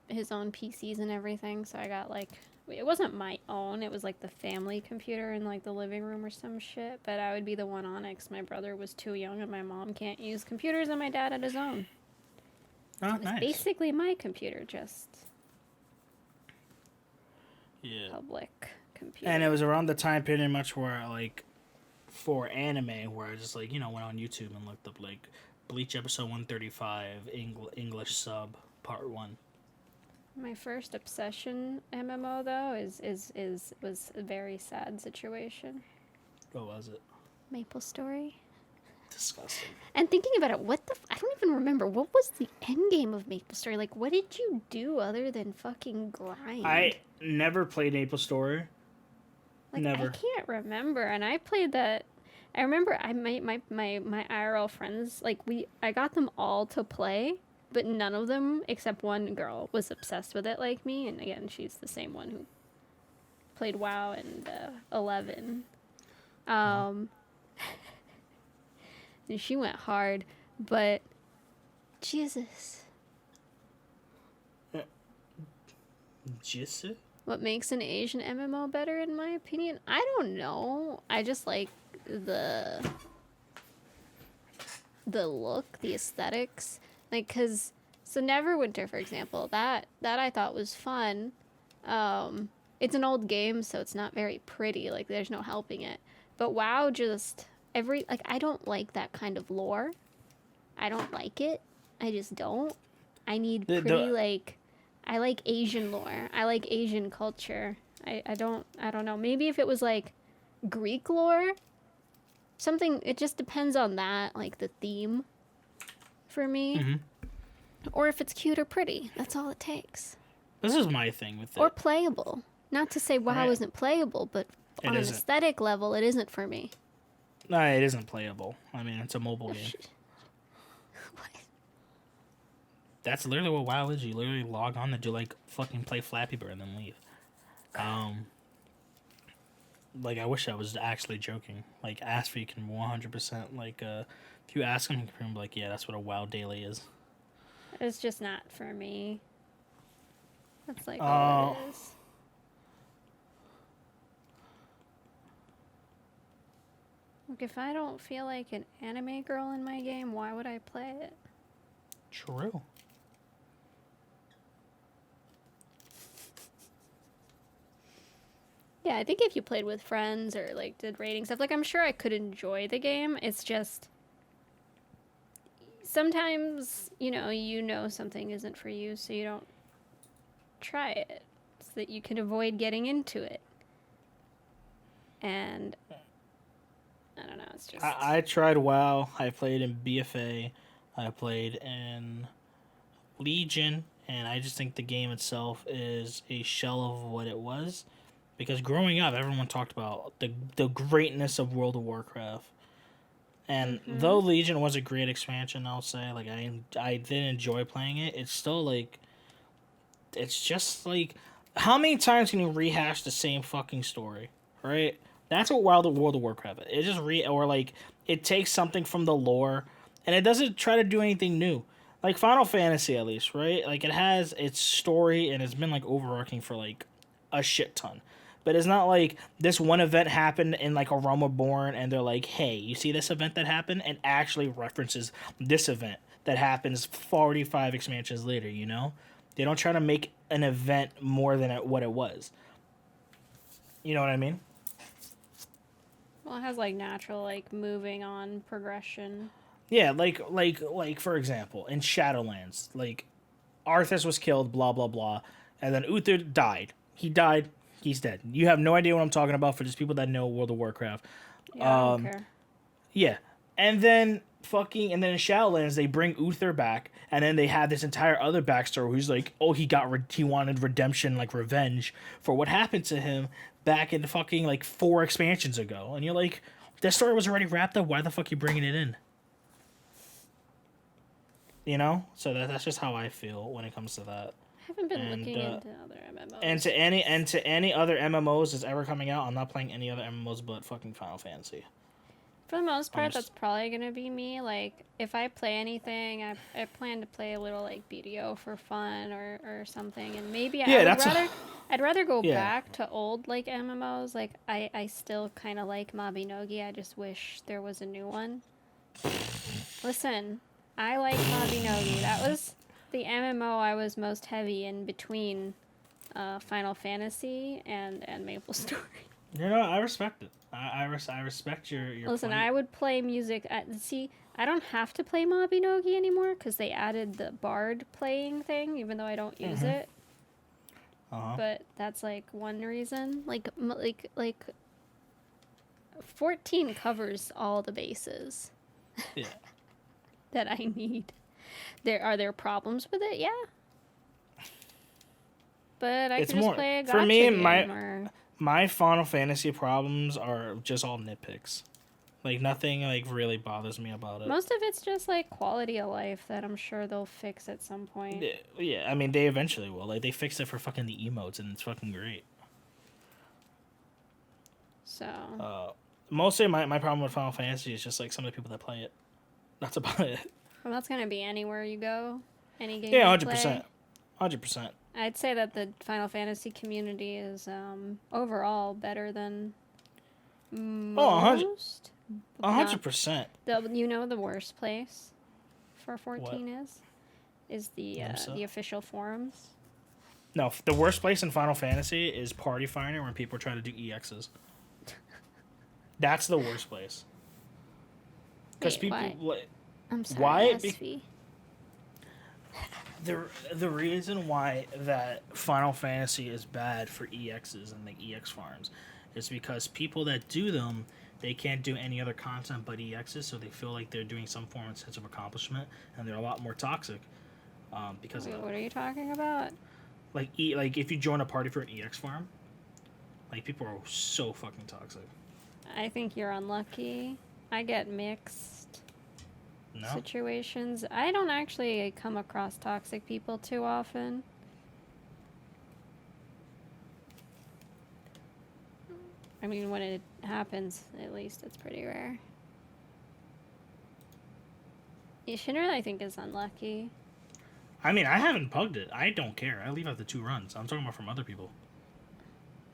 his own PCs and everything, so I got like it wasn't my own. It was like the family computer in like the living room or some shit. But I would be the one on it 'cause my brother was too young and my mom can't use computers and my dad had his own. Oh, It was nice. basically my computer, just Yeah. public computer. And it was around the time pretty much where, like, for anime, where I just, like, you know, went on YouTube and looked up, like, Bleach episode 135, English sub, part 1. My first obsession MMO though was a very sad situation. What was it? Maple Story. Disgusting. And thinking about it, I don't even remember. What was the end game of Maple Story? Like, what did you do other than fucking grind? I never played Maple Story. Like, Never. I can't remember. And I played that. I remember my IRL friends, like, I got them all to play, but none of them, except one girl, was obsessed with it like me. And again, she's the same one who played WoW and 11. And she went hard, but Jesus. Jisoo? What makes an Asian MMO better, in my opinion? I don't know. I just like the look, the aesthetics. Like, so Neverwinter, for example, that I thought was fun. It's an old game, so it's not very pretty. Like, there's no helping it. But WoW just... I don't like that kind of lore. I don't like it. I just don't. I need I like Asian lore. I like Asian culture. I don't know. Maybe if it was like Greek lore, something, it just depends on that, like the theme for me. Mm-hmm. Or if it's cute or pretty. That's all it takes. This is my thing with it. Or playable. Not to say WoW isn't playable, but on an aesthetic level, it isn't for me. No, it isn't playable. I mean, it's a mobile game. What? That's literally what WoW is. You literally log on to do, like, fucking play Flappy Bird and then leave. Like, I wish I was actually joking. Like, Asfree can 100%, like, if you ask him, he can be like, yeah, that's what a WoW daily is. It's just not for me. That's like all it is. Look, if I don't feel like an anime girl in my game, why would I play it? True. Yeah, I think if you played with friends or, like, did rating stuff, like, I'm sure I could enjoy the game. It's just... sometimes, you know something isn't for you, so you don't try it. So that you can avoid getting into it. And... I don't know, it's just... I tried WoW. I played in BFA. I played in Legion. And I just think the game itself is a shell of what it was. Because growing up, everyone talked about the greatness of World of Warcraft. And though Legion was a great expansion, I'll say, like, I did enjoy playing it, it's still, like... It's just, like... How many times can you rehash the same fucking story? Right? That's what World of Warcraft is. It just it takes something from the lore, and it doesn't try to do anything new. Like Final Fantasy, at least, right? Like, it has its story, and it's been, like, overarching for, like, a shit ton. But it's not like this one event happened in, like, a Realm Reborn, and they're like, hey, you see this event that happened? And actually references this event that happens 45 expansions later, you know? They don't try to make an event more than what it was. You know what I mean? Well, it has, like, natural, like, moving on progression. Yeah, like for example, in Shadowlands, like, Arthas was killed, blah, blah, blah, and then Uther died. He died, he's dead. You have no idea what I'm talking about for just people that know World of Warcraft. Yeah, I don't care. Yeah, and then in Shadowlands, they bring Uther back, and then they have this entire other backstory who's like, oh, he wanted redemption, like, revenge for what happened to him back in fucking, like, 4 expansions ago. And you're like, that story was already wrapped up. Why the fuck are you bringing it in? You know? So that's just how I feel when it comes to that. I haven't been looking into other MMOs. And to any other MMOs that's ever coming out, I'm not playing any other MMOs but fucking Final Fantasy. For the most part, that's probably going to be me. Like, if I play anything, I plan to play a little, like, BDO for fun or something. And maybe I would rather... I'd rather go Yeah. back to old like MMOs. Like I still kind of like Mabinogi. I just wish there was a new one. Listen, I like Mabinogi. That was the MMO I was most heavy in between Final Fantasy and MapleStory. You know, I respect it. I respect your Listen, point. I would play music. See, I don't have to play Mabinogi anymore because they added the bard playing thing, even though I don't use it. But that's like one reason. Like 14 covers all the bases. Yeah. That I need. Are there problems with it? Yeah. But I It's can just more play a gacha for me. game My Final Fantasy problems are just all nitpicks. Like nothing like really bothers me about it. Most of it's just like quality of life that I'm sure they'll fix at some point. Yeah, I mean they eventually will. Like they fixed it for fucking the emotes and it's fucking great. So. Mostly my problem with Final Fantasy is just like some of the people that play it. That's about it. Well, that's gonna be anywhere you go, any game. Yeah, you 100%. play. 100%. I'd say that the Final Fantasy community is overall better than most. 100%. You know the worst place for 14 is the official forums. No, the worst place in Final Fantasy is Party Finder when people try to do EXs. That's the worst place. Because people... Why? I'm sorry, Why? SV. The reason why that Final Fantasy is bad for EXs and like EX farms is because people that do them, they can't do any other content but EXs, so they feel like they're doing some form of sense of accomplishment, and they're a lot more toxic. Because Wait, what are you talking about? Like if you join a party for an EX farm, like people are so fucking toxic. I think you're unlucky. I get mixed situations. I don't actually come across toxic people too often. I mean, when it happens, at least it's pretty rare. Shinra, I think, is unlucky. I mean, I haven't bugged it. I don't care. I leave after 2 runs. I'm talking about from other people.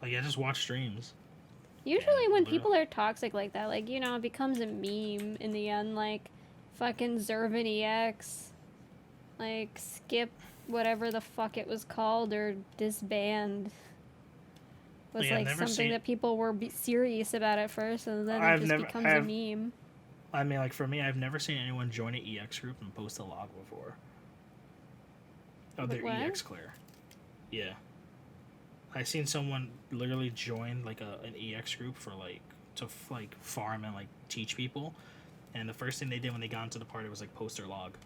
Like, I just watch streams. Usually when people are toxic like that, like, you know, it becomes a meme in the end, like, fucking Zervin EX, like, skip whatever the fuck it was called, or disband. Was like something that people were serious about at first, and then it just becomes a meme. I mean, like, for me, I've never seen anyone join an EX group and post a log before. Oh, they're EX clear. Yeah. I seen someone literally join, like, an EX group for, like, to, like, farm and, like, teach people. And the first thing they did when they got into the party was, like, post their log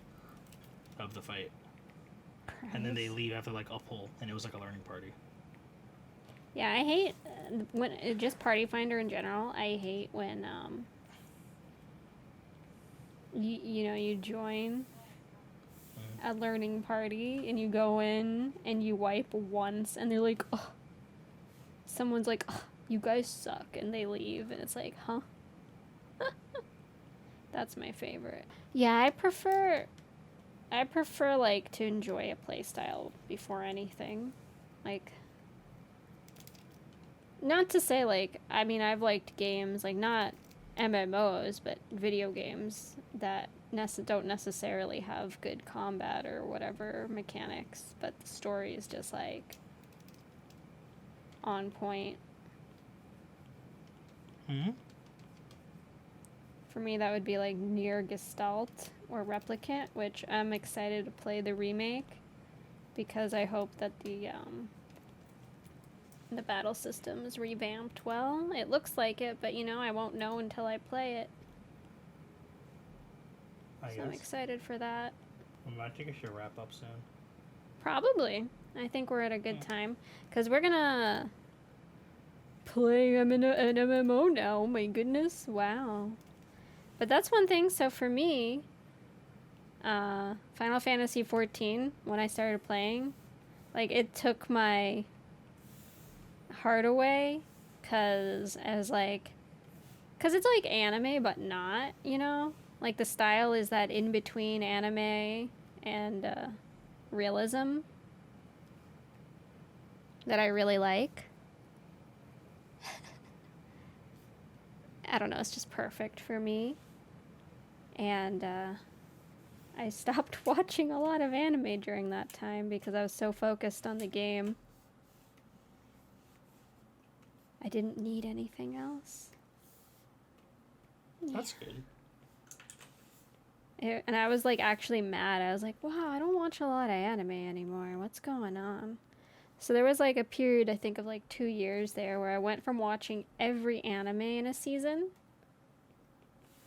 of the fight. Christ. And then they leave after, like, a pull, and it was, like, a learning party. Yeah, I hate when just Party Finder in general. I hate when you join a learning party and you go in and you wipe once and they're like, oh, someone's like, oh, you guys suck, and they leave, and it's like, huh? That's my favorite. Yeah, I prefer like to enjoy a playstyle before anything, like. Not to say, like, I mean, I've liked games, like, not MMOs, but video games that don't necessarily have good combat or whatever mechanics, but the story is just, like, on point. Hmm? For me, that would be, like, Nier Gestalt or Replicant, which I'm excited to play the remake, because I hope that the battle system is revamped well. It looks like it, but, you know, I won't know until I play it. So I'm excited for that. I think I should wrap up soon. Probably. I think we're at a good time. Because we're gonna play an MMO now. Oh my goodness. Wow. But that's one thing. So for me, Final Fantasy XIV, when I started playing, like, it took my heart away, because it's like anime but not, you know, like the style is that in between anime and realism, that I really like. I don't know, it's just perfect for me. And I stopped watching a lot of anime during that time because I was so focused on the game. I didn't need anything else. That's good. And I was like actually mad. I was like, wow, I don't watch a lot of anime anymore. What's going on? So there was like a period, I think, of like 2 years there where I went from watching every anime in a season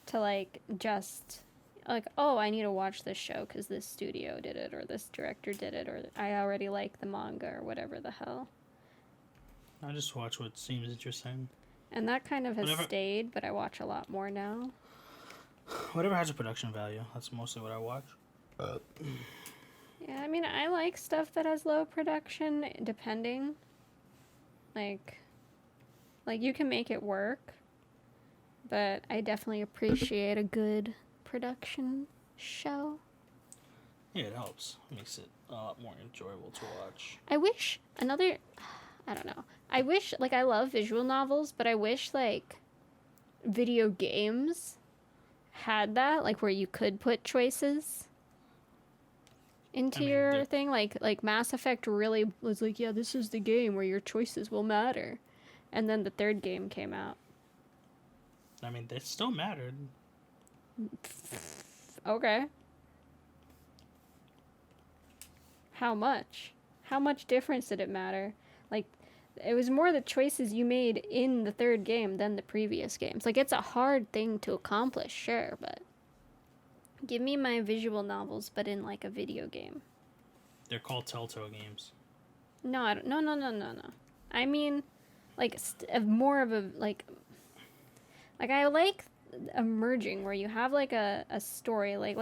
to like just like, oh, I need to watch this show because this studio did it or this director did it or I already like the manga or whatever the hell. I just watch what seems interesting. And that kind of has stayed, but I watch a lot more now. Whatever has a production value. That's mostly what I watch. Yeah, I mean, I like stuff that has low production, depending. Like you can make it work, but I definitely appreciate a good production show. Yeah, it helps. It makes it a lot more enjoyable to watch. I wish I don't know. I wish, like, I love visual novels, but I wish, like, video games had that, like, where you could put choices into your thing. Like Mass Effect really was like, yeah, this is the game where your choices will matter. And then the third game came out. I mean, they still mattered. Okay. How much? How much difference did it matter? Like, it was more the choices you made in the third game than the previous games. Like, it's a hard thing to accomplish, sure, but give me my visual novels, but in, like, a video game. They're called Telltale games. No, no. I mean, like, more of a, like, I like emerging, where you have, like, a story, like,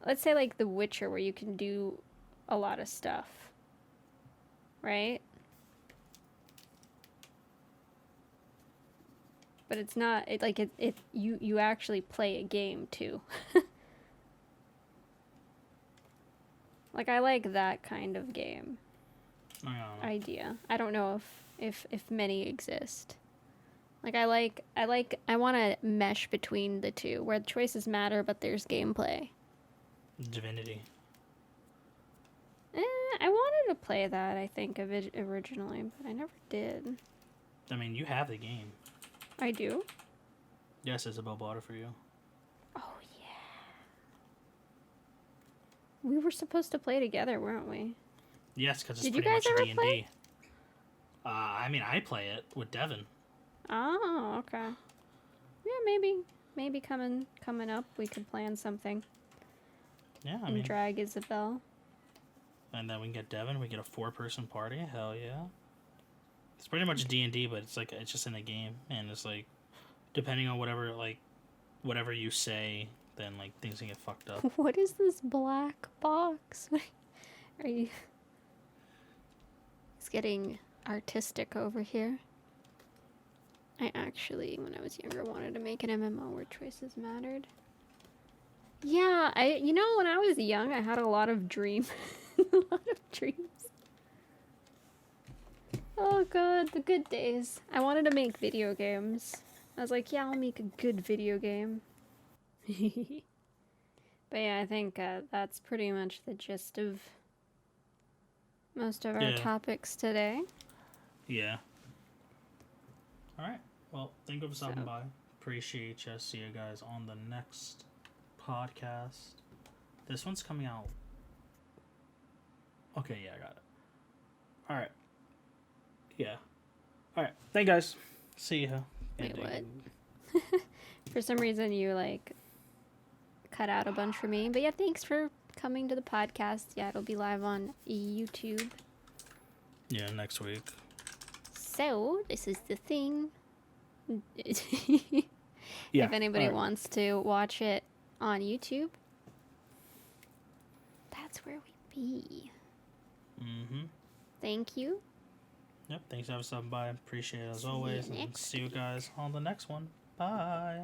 let's say, like, The Witcher, where you can do a lot of stuff. Right? But it's not, you actually play a game too. Like, I like that kind of game idea. I don't know if many exist. Like, I want to mesh between the two, where the choices matter, but there's gameplay. Divinity. I wanted to play that, I think, originally, but I never did. I mean, you have the game. I do? Yes, Isabel bought it for you. Oh, yeah. We were supposed to play together, weren't we? Yes, because it's pretty much D&D. Play? I mean, I play it with Devin. Oh, okay. Yeah, maybe coming up, we could plan something. Yeah, I mean, drag Isabel. And then we can get Devin. We get a 4-person party. Hell yeah! It's pretty much D&D, but it's just in a game, and it's like, depending on whatever you say, then like things can get fucked up. What is this black box? Are you? It's getting artistic over here. I actually, when I was younger, wanted to make an MMO where choices mattered. Yeah, when I was young, I had a lot of dreams. A lot of dreams. Oh god, the good days. I wanted to make video games. I was like, yeah, I'll make a good video game. But yeah, I think that's pretty much the gist of most of our topics today. Yeah. Alright. Well, thank you for stopping by. Appreciate you. See you guys on the next podcast. This one's coming out. Okay, yeah, I got it. Alright. Yeah. Alright. Thank you guys. See you. Wait, what? For some reason you cut out a bunch for me. But yeah, thanks for coming to the podcast. Yeah, it'll be live on YouTube. Yeah, next week. So, this is the thing. Yeah. If anybody wants to watch it on YouTube, that's where we be. Mm-hmm. Thank you. Yep, thanks for stopping by. Appreciate it as always. And see you guys on the next one. Bye.